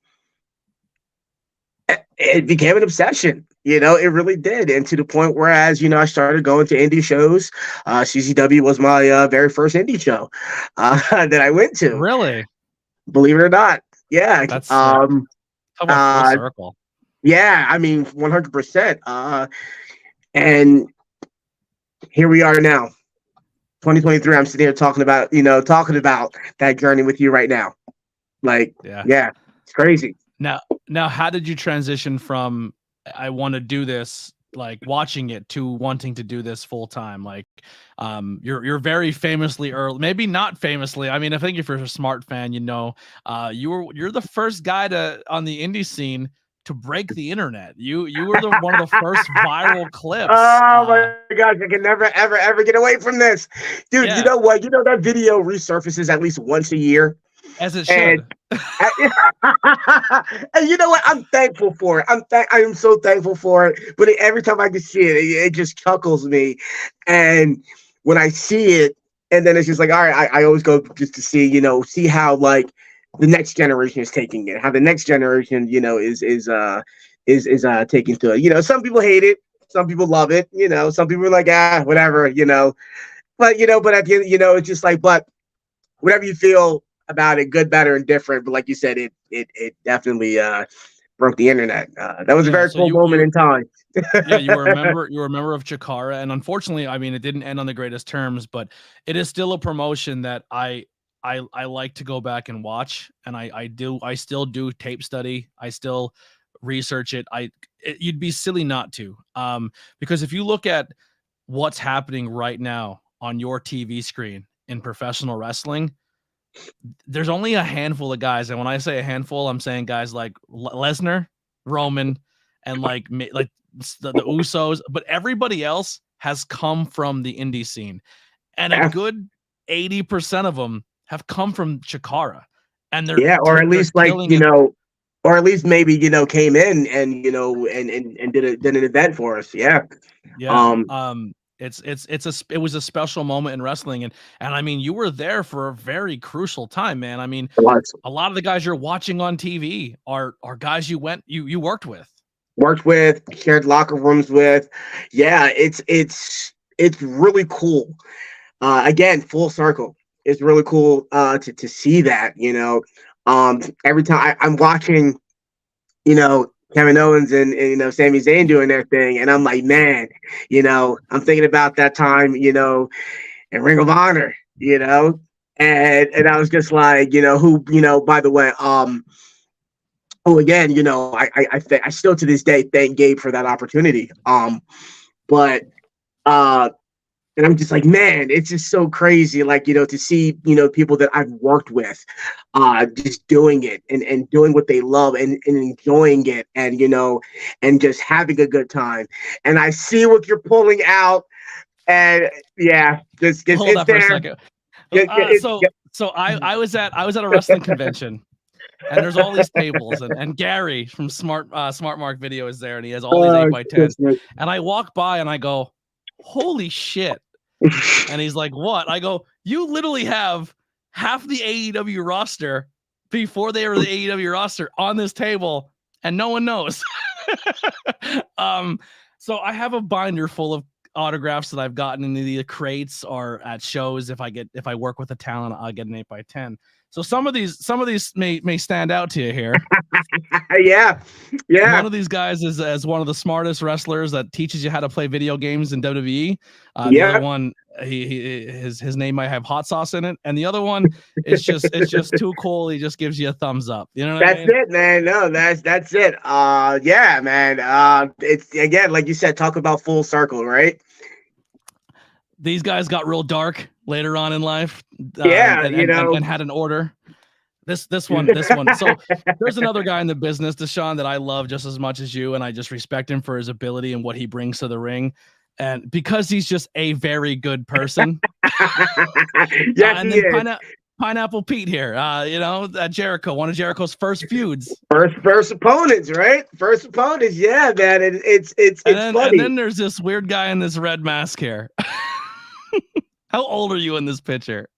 B: an obsession. It really did. And to the point where, as I started going to indie shows. CCW was my very first indie show that I went to.
A: Really?
B: Believe it or not. Yeah.
A: That's full circle.
B: Yeah, I mean, 100%. And here we are now. 2023. I'm sitting here talking about that journey with you right now. Like, yeah, it's crazy.
A: Now, how did you transition from I want to do this, like watching it, to wanting to do this full time? Like, you're very famously early, maybe not famously. I mean, I think if you're a smart fan, you're the first guy on the indie scene to break the internet. You were one of the first viral clips.
B: Oh my gosh, I can never ever get away from this, dude. Yeah. You know what? That video resurfaces at least once a year,
A: as it should.
B: And you know what? I'm thankful for it. I am so thankful for it. But every time I can see it, it just chuckles me. And when I see it, and then it's just like, all right, I always go just to see how like the next generation is taking it, how the next generation, is taking to it. Some people hate it, some people love it, some people are like, whatever, but at the end, it's just like, but whatever you feel about it, good, better, and different. But like you said, it definitely broke the internet. That was a very cool moment in time.
A: Yeah, you were a member of Chikara, and unfortunately, I mean, it didn't end on the greatest terms, but it is still a promotion that I like to go back and watch, and I still do tape study. I still research it. You'd be silly not to, because if you look at what's happening right now on your TV screen in professional wrestling, there's only a handful of guys, and when I say a handful, I'm saying guys like Lesnar, Roman, and like the Usos, but everybody else has come from the indie scene, and a good 80% of them have come from Chikara, and they're
B: or at least like or at least maybe came in and and did an event for us. It
A: was a special moment in wrestling, and I mean, you were there for a very crucial time, man. I mean, a lot of the guys you're watching on TV are guys you worked with,
B: shared locker rooms with. Yeah, it's really cool. Again, full circle. It's really cool to see that, every time I'm watching, Kevin Owens and Sami Zayn doing their thing, and I'm like, man, I'm thinking about that time, in Ring of Honor, and I was just like, who, by the way, again, I still to this day thank Gabe for that opportunity, but and I'm just like, man, it's just so crazy, like, to see, people that I've worked with just doing it and doing what they love and enjoying it and, and just having a good time. And I see what you're pulling out. And yeah, just get
A: hold up there. For a second. So I was at a wrestling convention. And there's all these tables, and Gary from Smart Mark Video is there, and he has all these 8x10s. And I walk by and I go, holy shit. And he's like, what? I go, you literally have half the AEW roster before they were the AEW roster on this table, and no one knows. So I have a binder full of autographs that I've gotten in the crates or at shows. If I work with a talent, I'll get an 8x10. So some of these may stand out to you here.
B: Yeah.
A: One of these guys is as one of the smartest wrestlers that teaches you how to play video games in WWE. The other one, his name might have hot sauce in it, and the other one is just too cool. He just gives you a thumbs up. You know what I mean?
B: That's it, man. No, that's it. Yeah, man. It's again, like you said, talk about full circle, right?
A: These guys got real dark later on in life,
B: Yeah,
A: and had an order. This one. So there's another guy in the business, Desean, that I love just as much as you, and I just respect him for his ability and what he brings to the ring, and because he's just a very good person.
B: Yes,
A: and
B: he
A: then
B: is.
A: Pineapple Pete here, Jericho, one of Jericho's first feuds.
B: First opponents, right? First opponents, yeah, man. It's funny.
A: And then there's this weird guy in this red mask here. How old are you in this picture?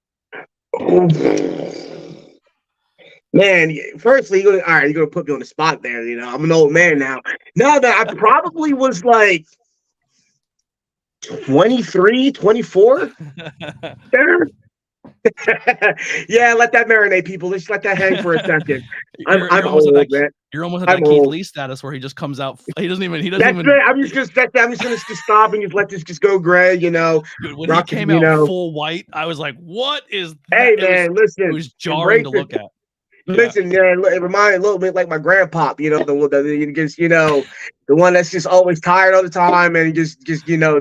B: Man, firstly, you're gonna put me on the spot there. I'm an old man now. No, I probably was like 23, 24. Yeah, let that marinate, people. Let's let that hang for a second. I'm old, man.
A: You're almost at that Keith Lee status where he just comes out. He doesn't even.
B: I'm just gonna stop and just let this just go gray.
A: Dude, when he came out full white, I was like, "What is that?"
B: Hey, man, listen.
A: It was jarring to look at.
B: Listen, man, it reminded a little bit like my grandpa. The one that's just always tired all the time and just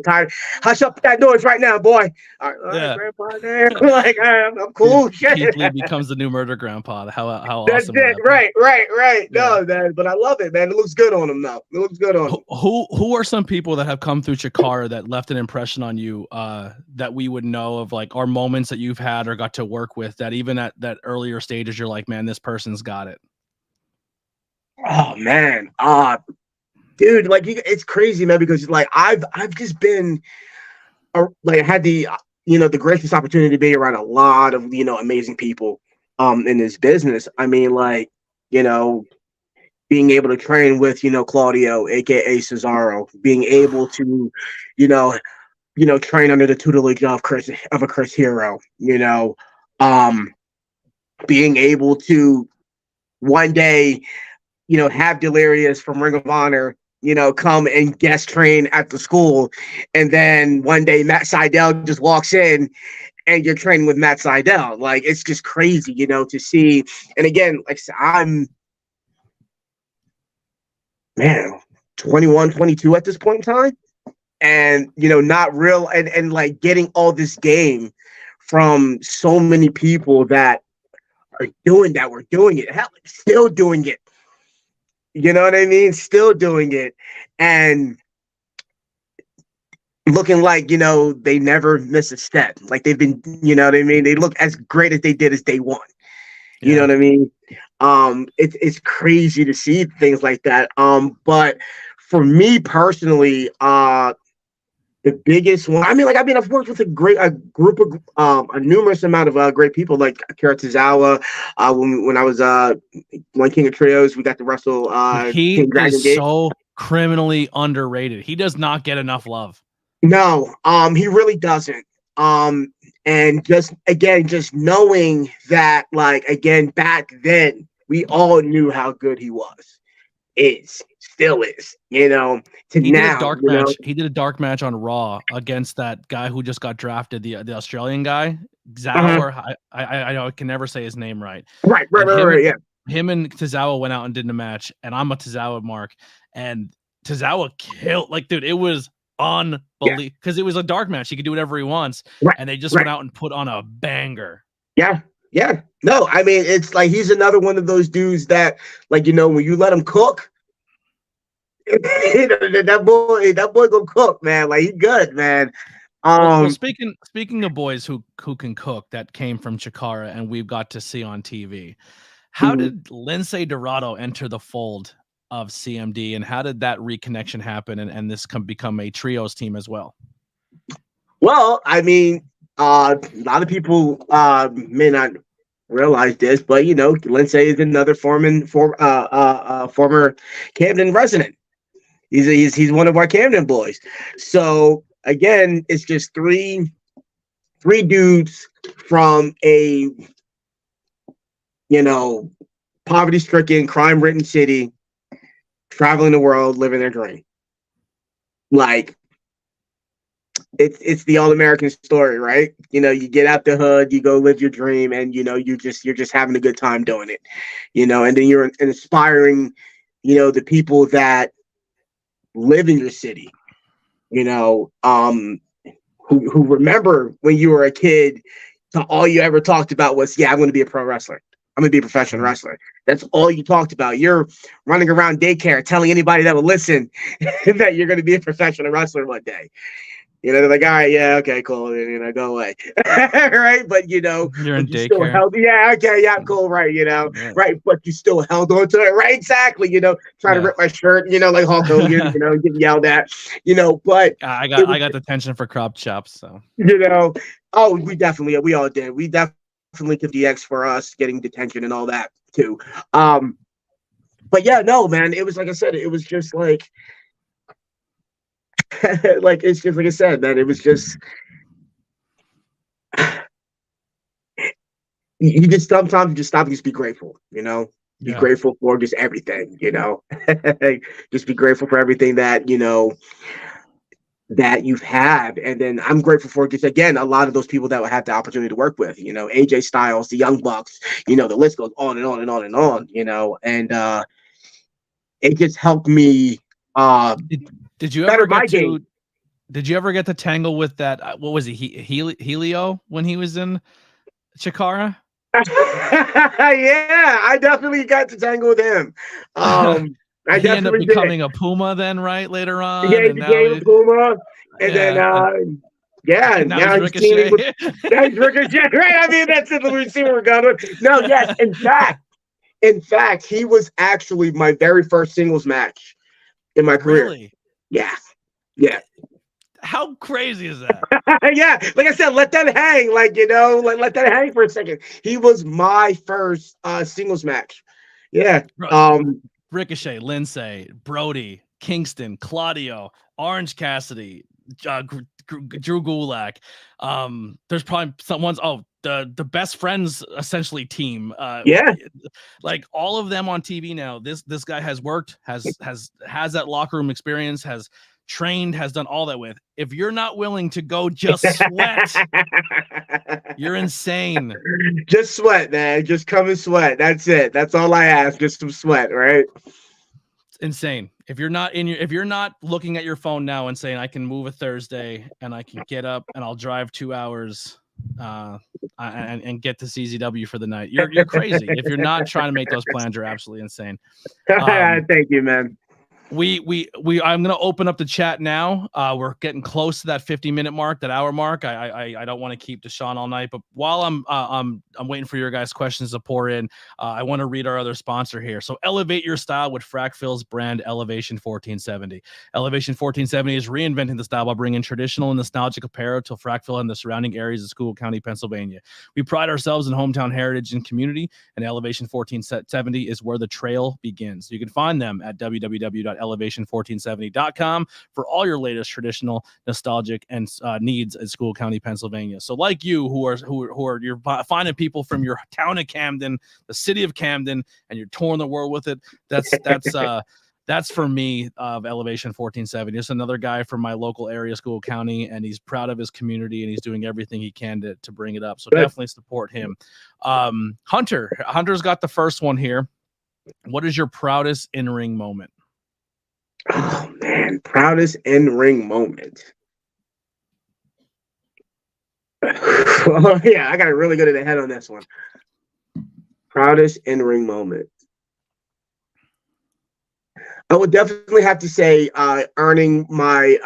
B: tired. Hush up that noise right now, boy. All right, grandpa. There, like I'm cool.
A: Keith Lee becomes the new murder grandpa. How
B: that's
A: awesome!
B: That's it. Right. Yeah. No, man, but I love it, man. It looks good on him now. It looks good on him.
A: Who are some people that have come through Chikara that left an impression on you that we would know of, like, our moments that you've had or got to work with, that even at that earlier stages you're like, man, this person's got it?
B: Oh man, dude, like it's crazy, man, because like I've just been had the the gracious opportunity to be around a lot of amazing people in this business. I mean, like, being able to train with Claudio, aka Cesaro, being able to train under the tutelage of a Chris Hero, being able to one day have Delirious from Ring of Honor come and guest train at the school, and then one day Matt Seidel just walks in and you're training with Matt Seidel. Like, it's just crazy, to see. And again, like, I'm 21, 22 at this point in time, and not real, and like getting all this game from so many people that are doing that. We're doing it, hell, still doing it. You know what I mean? Still doing it and looking like, they never miss a step. Like, they've been, you know what I mean? They look as great as they did as day one. You know what I mean? It's crazy to see things like that. But for me personally, the biggest one, I've worked with a group of a numerous amount of great people, like Akira Tozawa. When I was one King of Trios, we got to wrestle.
A: He is so criminally underrated. He does not get enough love.
B: No, he really doesn't. And just knowing that, like, again, back then, we all knew how good he still is, to
A: he
B: now.
A: Did a dark match. He did a dark match on Raw against that guy who just got drafted, the Australian guy, Zao, I can never say his name right.
B: Right, yeah.
A: Him and Tozawa went out and did a match, and I'm a Tozawa mark, and Tozawa killed. Like, dude, it was unbelievable because it was a dark match. He could do whatever he wants, and they just went out and put on a banger.
B: Yeah. No, I mean, it's like he's another one of those dudes that, like, when you let him cook, that boy gonna cook, man. Like, he good, man.
A: Well, speaking of boys who can cook, that came from Chikara and we've got to see on TV. How did Lindsay Dorado enter the fold of C.M.D. and how did that reconnection happen and this become a trios team as well?
B: Well, I mean, a lot of people may not realize this, but Lindsay is another former Camden resident. He's one of our Camden boys. So again, it's just three dudes from a poverty-stricken, crime-ridden city, traveling the world, living their dream. Like, it's the all-American story, right? You get out the hood, you go live your dream, and you're just having a good time doing it. And then you're inspiring, the people that live in your city, who who remember when you were a kid, so all you ever talked about was, yeah, I'm going to be a pro wrestler. I'm going to be a professional wrestler. That's all you talked about. You're running around daycare telling anybody that will listen that you're going to be a professional wrestler one day. They're like, all right, yeah, okay, cool, and go away, right? But
A: You're in
B: but you still
A: daycare.
B: held, yeah, okay, yeah, cool, right,
A: Yeah.
B: right? But you still held on to it, right? Exactly, trying to rip my shirt, like Hulk Hogan, getting yelled at, But
A: I
B: it was,
A: got the tension for crop chops, so
B: oh, we all did. We definitely took DX for us getting detention and all that too. But yeah, no, man, it was like I said, it was just like. Like it's just like I said, man. It was just you just sometimes you just stop and just be grateful, Be grateful for just everything, Just be grateful for everything that that you've had, and then I'm grateful for just again a lot of those people that I had the opportunity to work with, AJ Styles, the Young Bucks, the list goes on and on and on and on, and it just helped me.
A: Did you ever get to? Did you ever get to tangle with that? What was he? Helio when he was in Chikara?
B: Yeah, I definitely got to tangle with him.
A: He ended up becoming a Puma then, right? Later on,
B: yeah, he became a Puma, and then now he's
A: Ricochet.
B: Now he's Ricochet, right? I mean, that's it. We see where we're going. No, yes, in fact, he was actually my very first singles match in my career.
A: Really?
B: Yeah.
A: How crazy is that?
B: Yeah, like I said, let that hang, let that hang for a second. He was my first singles match. Yeah.
A: Ricochet, Lindsay, Brody, Kingston, Claudio, Orange Cassidy, Drew Gulak. There's probably someone's the best friends essentially team. Like all of them on TV now. This guy has worked, has that locker room experience, has trained, has done all that with. If you're not willing to go just sweat, you're insane.
B: Just sweat, man. Just come and sweat. That's it. That's all I ask. Just some sweat, right?
A: It's insane. If you're not looking at your phone now and saying I can move a Thursday and I can get up and I'll drive 2 hours and get to CZW for the night, you're crazy. If you're not trying to make those plans, you're absolutely insane.
B: Thank you, man.
A: I'm gonna open up the chat now. We're getting close to that 50-minute mark, that hour mark. I don't want to keep Desean all night, but while I'm waiting for your guys' questions to pour in, I want to read our other sponsor here. So elevate your style with Frackville's brand Elevation 1470. Elevation 1470 is reinventing the style by bringing traditional and nostalgic apparel to Frackville and the surrounding areas of Schuylkill County, Pennsylvania. We pride ourselves in hometown heritage and community, and Elevation 1470 is where the trail begins. You can find them at www.elevation1470.com for all your latest traditional, nostalgic, and needs in Schuylkill County, Pennsylvania. So, like you, who are you're finding people from your town of Camden, the city of Camden, and you're touring the world with it. That's for me of Elevation 1470. Just another guy from my local area, Schuylkill County, and he's proud of his community and he's doing everything he can to bring it up. So definitely support him. Hunter's got the first one here. What is your proudest in-ring moment?
B: Oh man, proudest in-ring moment. Oh yeah, I got to really go to the head on this one. Proudest in-ring moment. I would definitely have to say earning my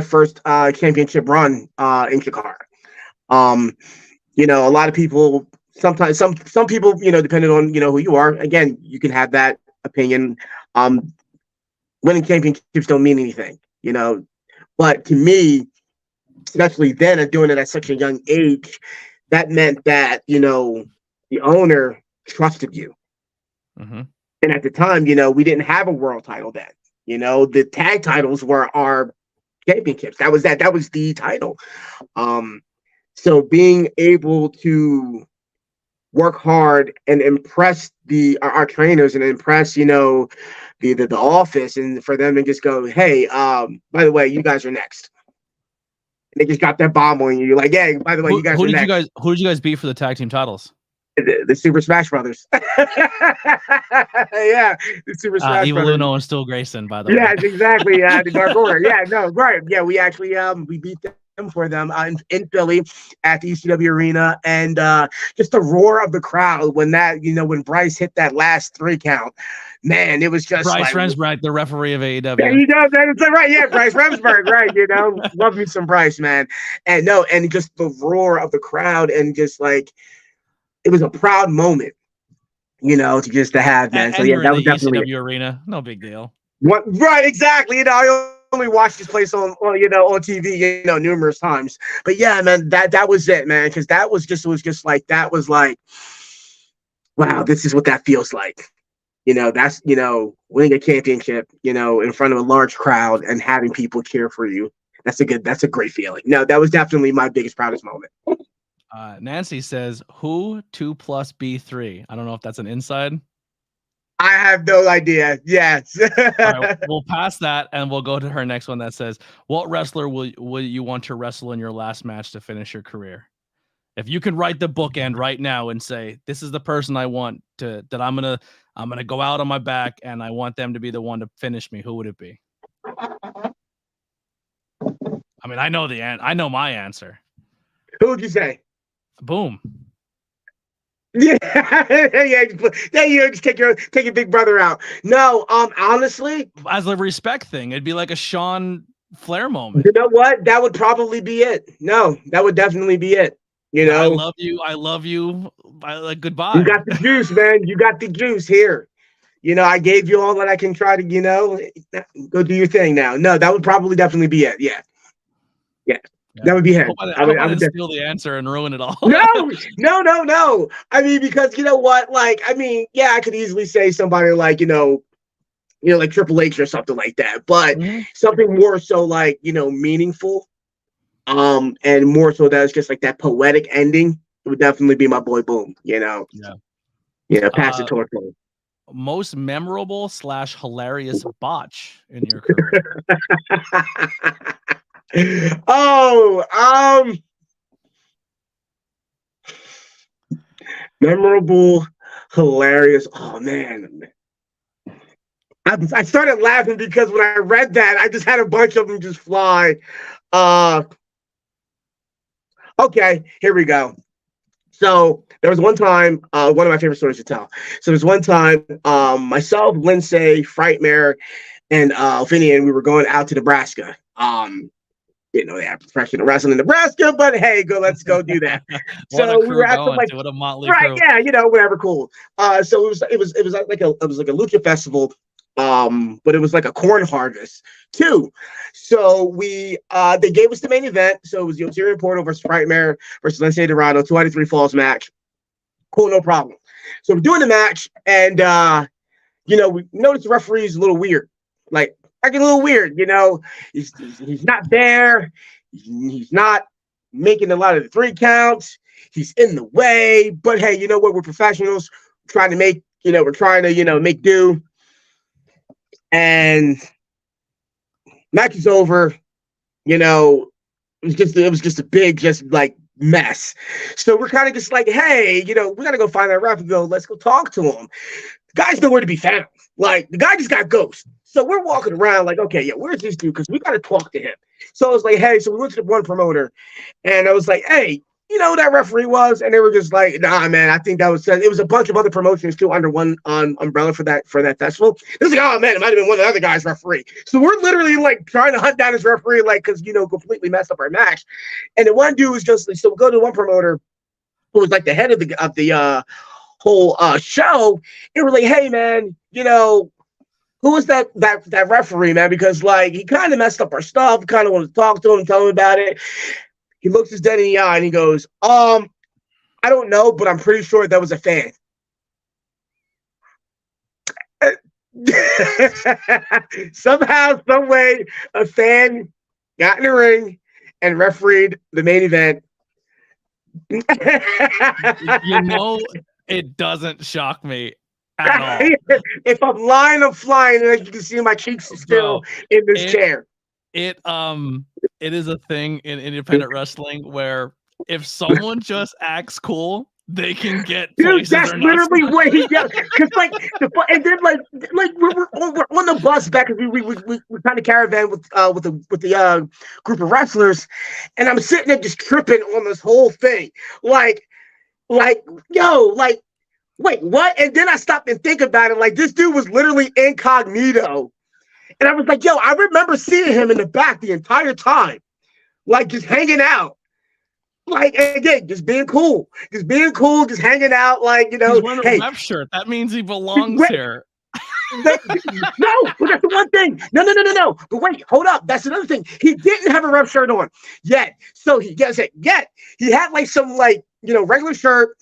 B: first championship run in Chikara. A lot of people sometimes some people, depending on who you are. Again, you can have that opinion. Winning championships don't mean anything, But to me, especially then, and doing it at such a young age, that meant that the owner trusted you.
A: Mm-hmm.
B: And at the time, we didn't have a world title then. The tag titles were our championships. That was the title. So being able to work hard and impress our trainers and impress, the office, and for them to just go, hey, by the way, you guys are next. And they just got that bomb on you. You're like, yeah, by the way, you guys are next.
A: Who did you guys beat for the tag team titles?
B: The Super Smash Brothers. Yeah, the Super Smash
A: Evil
B: Brothers.
A: Uno and Still Grayson, by the way.
B: Yes, exactly. The Dark Order. Yeah, no, right. Yeah, we actually we beat them for them in Philly at the HTW Arena, and just the roar of the crowd when when Bryce hit that last 3 count. Man, it was just
A: Bryce
B: like
A: Remsburg, the referee of AEW.
B: there you go, man. It's like, right, yeah, Bryce Remsburg, right? Love me some Bryce, man. And no, and just the roar of the crowd, and just like it was a proud moment, to have, man.
A: And
B: So yeah,
A: you're in
B: that
A: the
B: was definitely
A: ECW arena, no big deal.
B: what, right, exactly. I only watched this place on TV, numerous times. But yeah, man, that was it, man. Because that was just wow, this is what that feels like. That's winning a championship, in front of a large crowd and having people cheer for you. That's a great feeling. No, that was definitely my biggest, proudest moment.
A: Nancy says, "Who 2 plus B3?" I don't know if that's an inside.
B: I have no idea. Yes.
A: All right, we'll pass that and we'll go to her next one that says, "What wrestler will you want to wrestle in your last match to finish your career?" If you can write the bookend right now and say, "This is the person I want that I'm gonna go out on my back and I want them to be the one to finish me," who would it be? I mean, I know my answer.
B: Who would you say?
A: Boom.
B: Yeah, yeah. You just take your big brother out. No, honestly,
A: as a respect thing, it'd be like a Sean Flair moment.
B: You know what? That would probably be it. No, that would definitely be it.
A: I love you. Goodbye.
B: You got the juice, man. You got the juice here. I gave you all that I can try to, go do your thing now. No, that would probably definitely be it. Yeah. Yeah. That would be him.
A: I would steal the answer and ruin it all.
B: No. I mean, because you know what? Like, I mean, yeah, I could easily say somebody like, like Triple H or something like that, but something more so like, meaningful, and more so that it's just like that poetic ending. It would definitely be my boy Boom.
A: Yeah.
B: Pass the torch.
A: Most memorable / hilarious botch in your career.
B: Memorable, hilarious. Oh man. I started laughing because when I read that, I just had a bunch of them just fly. Okay, here we go. So there was one time, one of my favorite stories to tell. So there's one time, myself, Lindsay, Frightmare, and Finian, we were going out to Nebraska. They have professional wrestling in Nebraska, but hey, let's go do that.
A: So we were at some what a motley
B: crew. Yeah, whatever, cool. So it was like a lucha festival, but it was like a corn harvest too. So they gave us the main event. So it was the Ontario Portal versus Frightmare versus Lindsay Dorado, 203 falls match. Cool, no problem. So we're doing the match, and we noticed the referee is a little weird, like a little weird. He's not there. He's not making a lot of the 3 counts. He's in the way. But hey, you know what? We're professionals. We're trying to make do. And match is over. It was just a big, mess. So we're kind of just like, hey, we gotta go find that ref and let's go talk to him. The guy's nowhere to be found. Like, the guy just got ghosted. So we're walking around like, okay, yeah, where's this dude? Because we got to talk to him. So I was like, hey, so we went to the one promoter, and I was like, hey, you know who that referee was? And they were just like, nah, man, I think it was a bunch of other promotions too under one umbrella for that festival. It was like, oh man, it might have been one of the other guys' referee. So we're literally like trying to hunt down his referee, like, because completely messed up our match. And the one dude was just like, so we go to one promoter who was like the head of the whole show, and we're like, hey man, who was that referee, man? Because like he kind of messed up our stuff. Kind of want to talk to him and tell him about it. He looks us dead in the eye and he goes, I don't know, but I'm pretty sure that was a fan. Somehow, some way, a fan got in the ring and refereed the main event.
A: It doesn't shock me at all.
B: If I'm lying, I'm flying, and as you can see, my cheeks are still in this chair.
A: It is a thing in independent wrestling where if someone just acts cool They can get
B: Dude,
A: places
B: that's
A: they're not
B: literally
A: supposed
B: what he does. Because and then we're on the bus back, because we kind of caravan with the group of wrestlers, and I'm sitting there just tripping on this whole thing, like yo, like wait, what? And then I stopped and think about it, like this dude was literally incognito, and I was like, yo, I remember seeing him in the back the entire time, like just hanging out. Like again, just being cool, just hanging out. Like
A: He's wearing a
B: hey,
A: rep shirt. That means he belongs here.
B: no, but that's the one thing. No. But wait, hold up. That's another thing. He didn't have a rep shirt on yet. So he had like some regular shirt.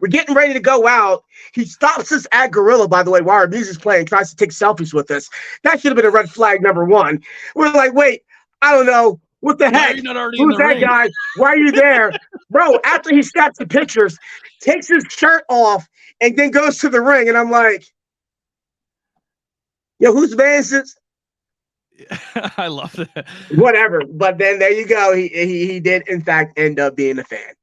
B: We're getting ready to go out. He stops us at Gorilla, by the way, while our music's playing, tries to take selfies with us. That should have been a red flag number one. We're like, wait, I don't know. What the heck? Who's that guy? Why are you there? Bro, after he snaps the pictures, takes his shirt off, and then goes to the ring. And I'm like, yo, whose van is this?
A: I love that.
B: Whatever. But then there you go. He did, in fact, end up being a fan.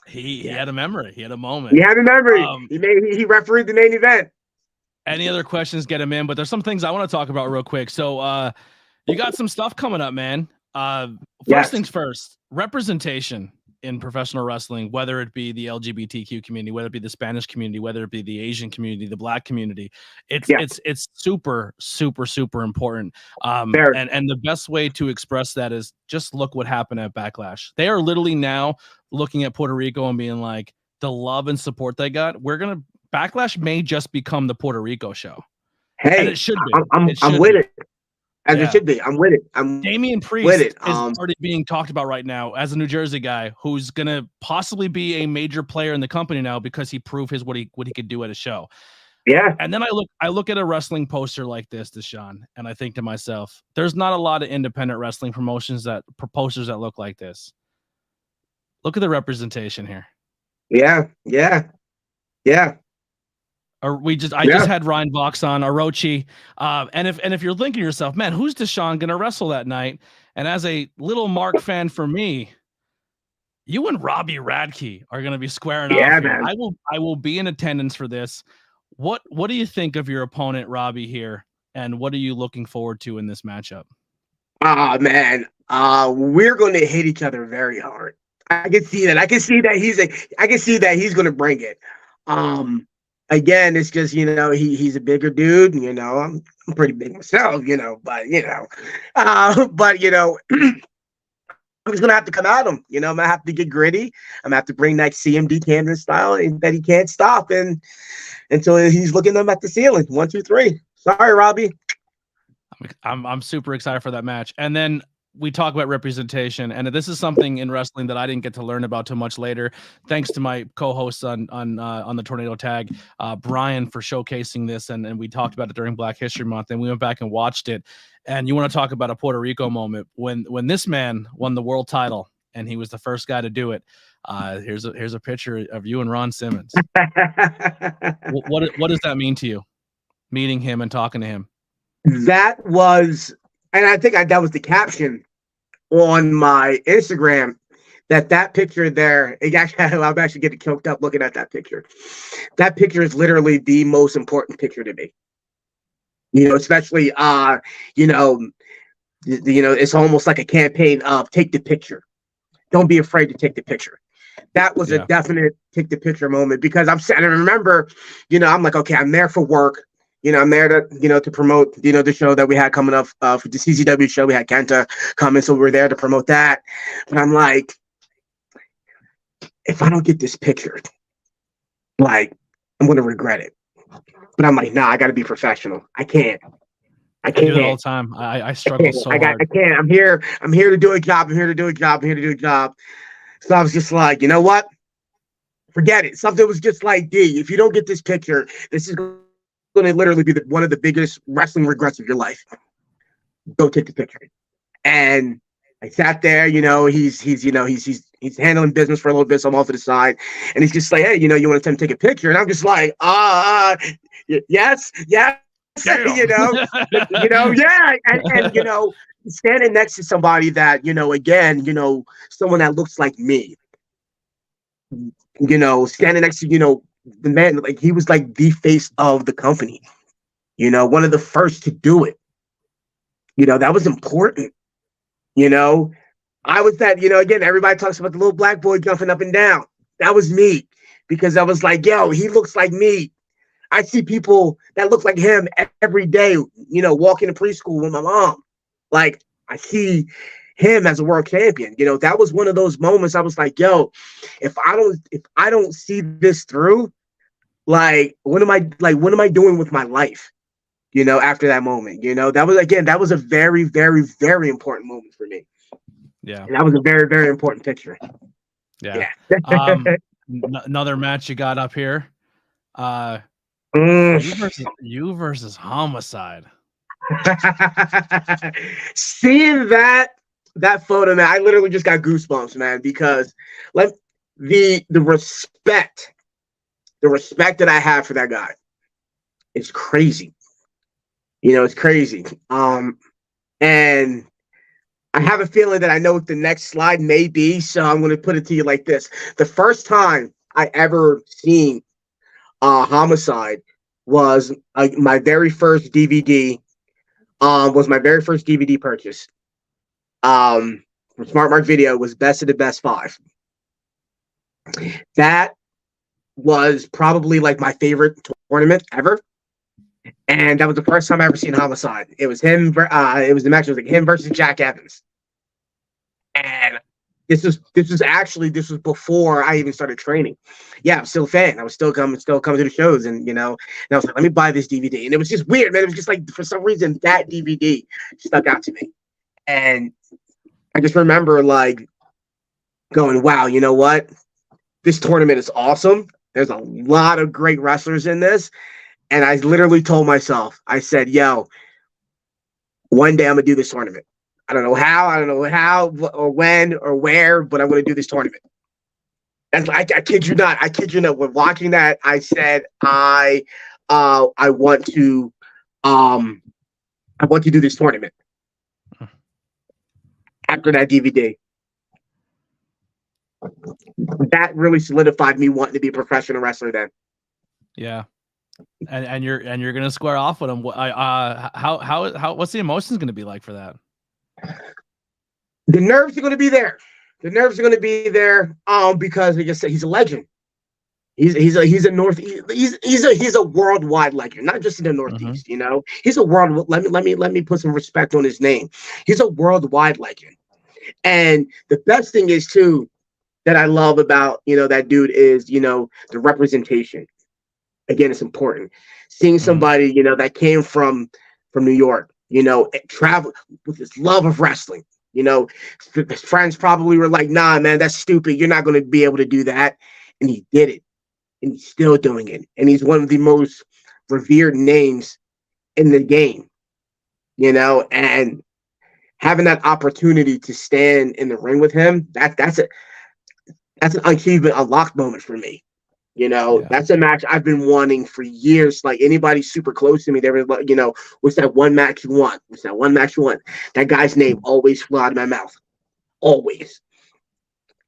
A: He had a memory. He had a moment.
B: He had a memory. He refereed the main event.
A: Any other questions, get him in. But there's some things I want to talk about real quick. So you got some stuff coming up, man. First things first, representation in professional wrestling, whether it be the LGBTQ community, whether it be the Spanish community, whether it be the Asian community, the Black community, it's super, super, super important. And the best way to express that is just look what happened at Backlash. They are literally now looking at Puerto Rico and being like, the love and support they got, Backlash may just become the Puerto Rico show.
B: Hey,
A: and it should be.
B: I'm with it. As it should be. I'm with it.
A: Damian Priest is already being talked about right now as a New Jersey guy who's going to possibly be a major player in the company now because he proved what he could do at a show.
B: Yeah.
A: And then I look at a wrestling poster like this, Desean, and I think to myself, there's not a lot of independent wrestling posters that look like this. Look at the representation here.
B: Yeah.
A: I just had Ryan Vox on Orochi. And if you're thinking to yourself, man, who's Desean gonna wrestle that night? And as a little Mark fan for me, you and Robbie Radke are gonna be squaring off here.
B: Man.
A: I will be in attendance for this. What do you think of your opponent, Robbie, here? And what are you looking forward to in this matchup?
B: Man. We're gonna hit each other very hard. I can see that. I can see that he's gonna bring it. Again, it's just, he's a bigger dude, I'm pretty big myself, but I'm just gonna have to come at him, I'm gonna have to get gritty. I'm gonna have to bring that C.M.D. Camden style that he can't stop until he's looking them at the ceiling. 1, 2, 3. Sorry, Robbie.
A: I'm super excited for that match. And then we talk about representation, and this is something in wrestling that I didn't get to learn about too much later. Thanks to my co-hosts on the Tornado Tag, Brian, for showcasing this, and we talked about it during Black History Month, and we went back and watched it. And you want to talk about a Puerto Rico moment when this man won the world title, and he was the first guy to do it. Here's a picture of you and Ron Simmons. What does that mean to you, meeting him and talking to him?
B: That was. And I think that was the caption on my Instagram, that picture there. I'm actually getting choked up looking at that picture. That picture is literally the most important picture to me. Especially, it's almost like a campaign of take the picture. Don't be afraid to take the picture. That was a definite take the picture moment, because I remember, I'm like, okay, I'm there for work. I'm there to promote, the show that we had coming up for the CZW show. We had Kenta coming, so we were there to promote that. But I'm like, if I don't get this picture, I'm going to regret it. But I'm like, nah, I got to be professional. I can't. I do
A: it all the time. I struggle so hard.
B: I can't. I'm here to do a job. So I was just like, you know what? Forget it. Something was just like, D, if you don't get this picture, this is going to literally be one of the biggest wrestling regrets of your life. Go take the picture. And I sat there, he's handling business for a little bit, so I'm off to the side, and he's just like, hey, you want to take a picture? And I'm just like, yes, yeah. And standing next to somebody that, again, someone that looks like me. standing next to, the man, like he was like the face of the company, one of the first to do it. That was important. You know, I was that, again, everybody talks about the little black boy jumping up and down. That was me because I was like, yo, he looks like me. I see people that look like him every day, walking to preschool with my mom. Like, I see him as a world champion. That was one of those moments I was like, yo, if I don't see this through, like, what am I doing with my life? After that moment, that was a very, very, very important moment for me.
A: Yeah.
B: And that was a very, very important picture.
A: Yeah. Another match you got up here. You versus Homicide.
B: Seeing that photo, man, I literally just got goosebumps, man, because the respect that I have for that guy is crazy. It's crazy. And I have a feeling that I know what the next slide may be, so I'm going to put it to you like this. The first time I ever seen Homicide was my very first DVD. Was my very first DVD purchase. From Smart Mark Video was Best of the Best 5. That was probably like my favorite tournament ever. And that was the first time I ever seen Homicide. It was him. It was the match. It was like him versus Jack Evans. And this was before I even started training. Yeah, I'm still a fan. I was still coming to the shows, and and I was like, let me buy this DVD. And it was just weird, man. It was just like, for some reason, that DVD stuck out to me. And I just remember like going, wow, you know what? This tournament is awesome. There's a lot of great wrestlers in this. And I literally told myself, I said, yo, one day I'm going to do this tournament. I don't know how or when or where, but I'm going to do this tournament. And I kid you not. When watching that, I said, I want to do this tournament after that DVD. That really solidified me wanting to be a professional wrestler then.
A: Yeah. And you're gonna square off with him. How what's the emotions gonna be like for that?
B: The nerves are gonna be there. Because like I said, he's a legend. He's a worldwide legend, not just in the Northeast.
A: Mm-hmm.
B: He's a world. Let me put some respect on his name. He's a worldwide legend. And the best thing is too that I love about that dude is the representation. Again, it's important. Seeing somebody, that came from New York, travel with this love of wrestling. His friends probably were like, nah, man, that's stupid. You're not going to be able to do that. And he did it. And he's still doing it. And he's one of the most revered names in the game, and having that opportunity to stand in the ring with him, that's an achievement, unlocked moment for me. That's a match I've been wanting for years. Like, anybody super close to me, they were like, what's that one match you want? That guy's name always flew out of my mouth. Always.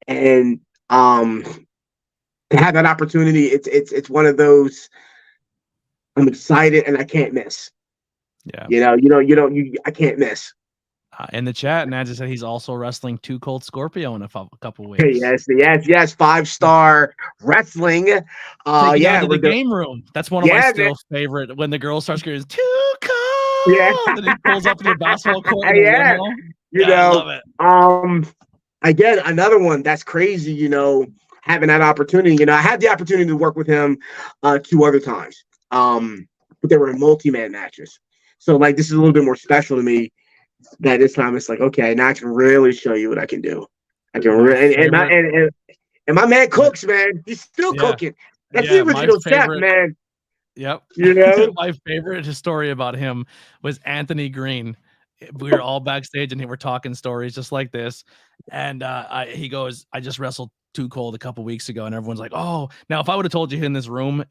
B: And to have that opportunity, it's one of those, I'm excited and I can't miss.
A: Yeah.
B: I can't miss.
A: In the chat, Naz said he's also wrestling Too Cold Scorpio in a couple weeks.
B: Yes. 5-star wrestling.
A: To the game room. That's one of my still favorite. When the girl starts screaming, "Too cold!"
B: Yeah.
A: Then he pulls up to the basketball court.
B: Yeah.
A: I love it.
B: Again, another one that's crazy. Having that opportunity. I had the opportunity to work with him 2 other times. But they were in multi-man matches. So like, this is a little bit more special to me. That this time it's like, okay, now I can really show you what I can do. I can and my man cooks, man. He's still cooking. That's the original chef, man.
A: Yep. My favorite story about him was Anthony Green. We were all backstage and we were talking stories just like this. And he goes, I just wrestled Too Cold a couple weeks ago, and everyone's like, oh, now if I would have told you in this room,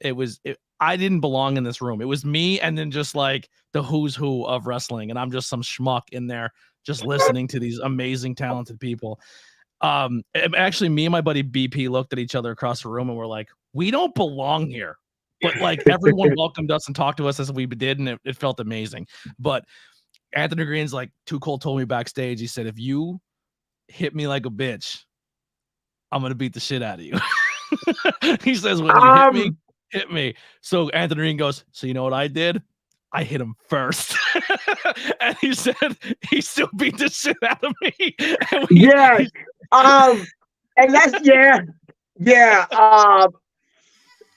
A: I didn't belong in this room. It was me and then just like the who's who of wrestling, and I'm just some schmuck in there just listening to these amazing, talented people. Actually, me and my buddy BP looked at each other across the room and we're like, we don't belong here. But like everyone welcomed us and talked to us as we did, and it felt amazing. But Anthony Green's like, Too Cold told me backstage, he said, if you hit me like a bitch, I'm gonna beat the shit out of you. He says, when you hit me. So Anthony Green goes, so you know what I did? I hit him first. And he said he still beat the shit out of me.
B: And that's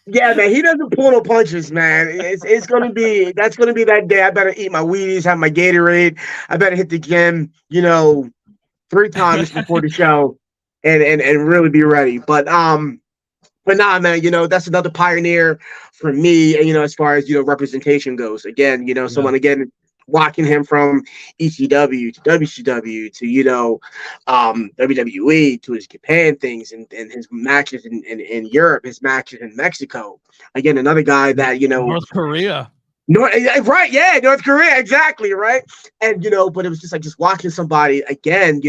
B: yeah, man, he doesn't pull no punches, man. That's gonna be that day. I better eat my Wheaties, have my Gatorade. I better hit the gym, 3 times before the show, and really be ready. But nah, man, that's another pioneer for me, and as far as representation goes. Again, someone again watching him from ECW to WCW to WWE to his Japan things and his matches in Europe, his matches in Mexico. Again, another guy that
A: North Korea.
B: Right, yeah, North Korea, exactly, right. And but it was just watching somebody again,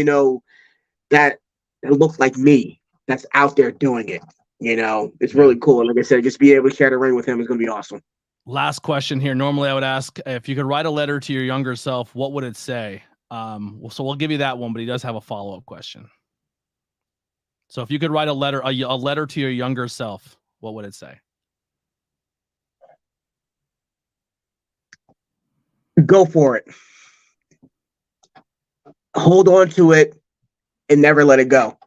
B: that looked like me, that's out there doing it. It's really cool. And like I said, just be able to share the ring with him is gonna be awesome.
A: Last question here. Normally I would ask if you could write a letter to your younger self, what would it say? So we'll give you that one, but he does have a follow-up question. So if you could write a letter to your younger self, what would it say?
B: Go for it. Hold on to it and never let it go.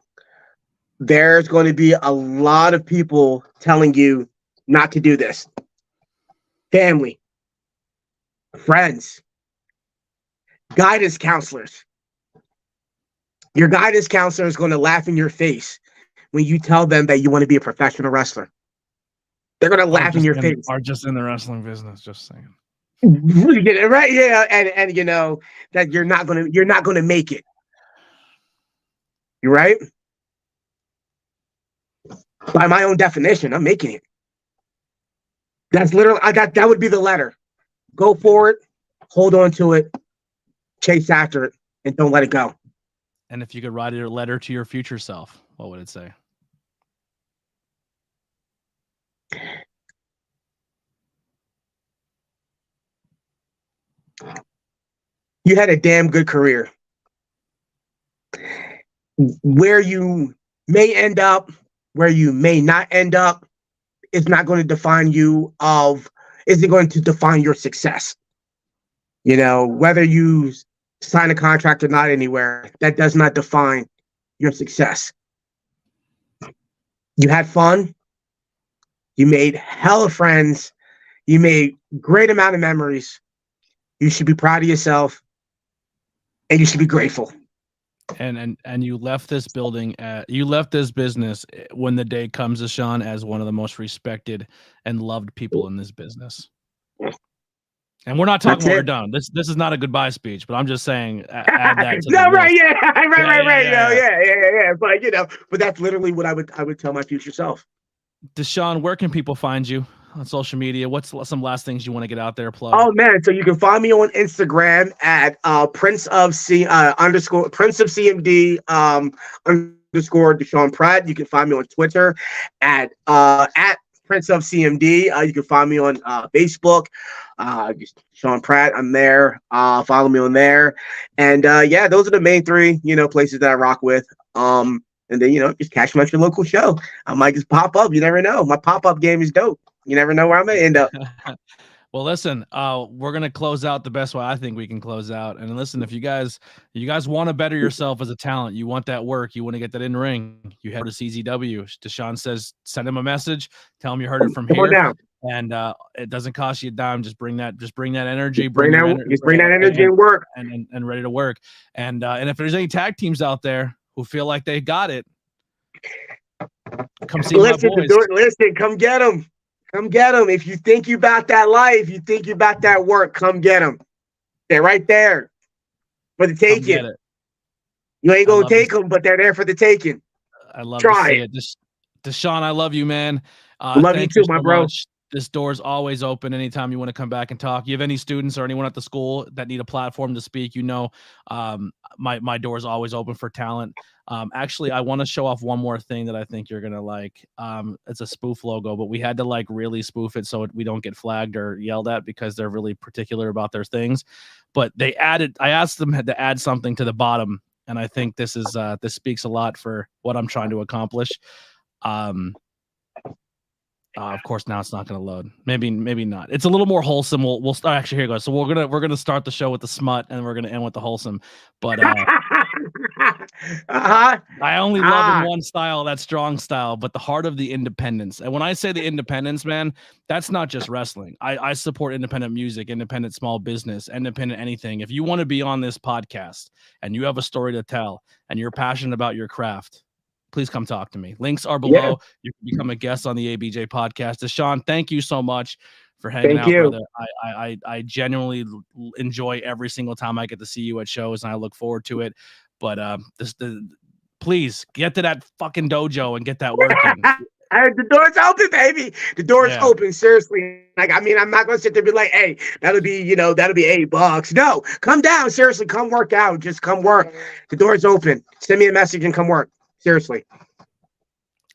B: There's going to be a lot of people telling you not to do this. Family, friends, guidance counselors. Your guidance counselor is going to laugh in your face when you tell them that you want to be a professional wrestler. They're going to laugh in your face.
A: Are just in the wrestling business, just saying.
B: Right? Yeah, and that you're not going to make it. You're right. By my own definition, I'm making it. That's literally, that would be the letter. Go for it, hold on to it, chase after it, and don't let it go.
A: And if you could write a letter to your future self, what would it say?
B: You had a damn good career. Where you may end up, where you may not end up, is not going to define isn't going to define your success. Whether you sign a contract or not anywhere, that does not define your success. You had fun. You made hella friends. You made great amount of memories. You should be proud of yourself, and you should be grateful.
A: And you left this business when the day comes, Desean, as one of the most respected and loved people in this business. And we're not talking when we're done. This is not a goodbye speech, but I'm just saying add that to the
B: right,
A: list.
B: Yeah. But that's literally what I would tell my future self.
A: Desean, where can people find you on social media? What's some last things you want to get out there? Plug.
B: Oh man, so you can find me on Instagram at Prince of C.M.D. underscore Desean Pratt. You can find me on Twitter at Prince of C.M.D. You can find me on Facebook. Desean Pratt, I'm there. Follow me on there. And those are the main 3 places that I rock with. And then just catch me at your local show. I might just pop up. You never know. My pop-up game is dope. You never know where I may end up.
A: Well, listen, we're going to close out the best way I think we can close out. And listen, if you guys want to better yourself as a talent, you want that work, you want to get that in ring, you head to CZW. Desean says, send him a message, tell him you heard it from here. And it doesn't cost you a dime. Just bring that energy.
B: Bring that energy and work.
A: And ready to work. And if there's any tag teams out there who feel like they got it, come see my boys.
B: Listen, come get them. Come get them. If you think you about that life, you think you about that work, come get them. They're right there for the taking. You ain't going to take them, but they're there for the taking.
A: I love to see it. Desean, I love you, man.
B: Love you too, my bro.
A: This door's always open anytime you want to come back and talk. You have any students or anyone at the school that need a platform to speak, my door is always open for talent. Actually, I want to show off one more thing that I think you're going to like. It's a spoof logo, but we had to like really spoof it so we don't get flagged or yelled at because they're really particular about their things. But I asked them to add something to the bottom. And I think this speaks a lot for what I'm trying to accomplish. Of course, now it's not going to load. Maybe not. It's a little more wholesome. We'll start. Actually, here it goes. So we're gonna start the show with the smut, and we're gonna end with the wholesome. But I only love in one style, that strong style, but the heart of the independence. And when I say the independence, man, that's not just wrestling. I support independent music, independent small business, independent anything. If you want to be on this podcast and you have a story to tell and you're passionate about your craft, please come talk to me. Links are below. Yeah. You can become a guest on the ABJ podcast. Desean, thank you so much for hanging out, brother. I genuinely enjoy every single time I get to see you at shows, and I look forward to it. But please get to that fucking dojo and get that working.
B: The door's open, baby. The door's open. Seriously. Like, I mean, I'm not going to sit there and be like, hey, that'll be $8. No, come down. Seriously, come work out. Just come work. The door's open. Send me a message and come work. Seriously.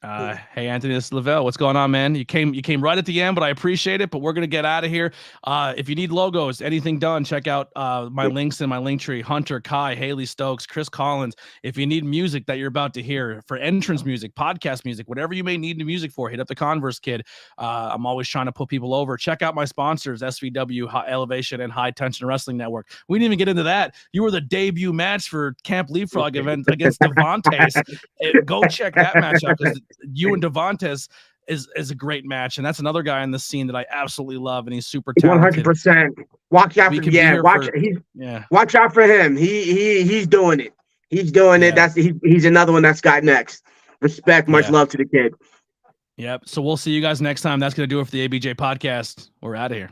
A: Hey, Anthony, this is Lavelle. What's going on, man? You came right at the end, but I appreciate it. But we're gonna get out of here. If you need logos, anything done, check out my links in my link tree. Hunter, Kai, Haley Stokes, Chris Collins. If you need music that you're about to hear for entrance music, podcast music, whatever you may need the music for, hit up the Converse Kid. I'm always trying to put people over. Check out my sponsors, SVW, High Elevation, and High Tension Wrestling Network. We didn't even get into that. You were the debut match for Camp Leapfrog event against Devontae. Go check that match out because you and Devontae is a great match, and that's another guy in the scene that I absolutely love, and he's super talented.
B: 100%. Watch out for watch out for him. He's doing it. He's doing it. He's another one that's got next. Respect, much love to the kid.
A: Yep. So we'll see you guys next time. That's gonna do it for the ABJ podcast. We're out of here.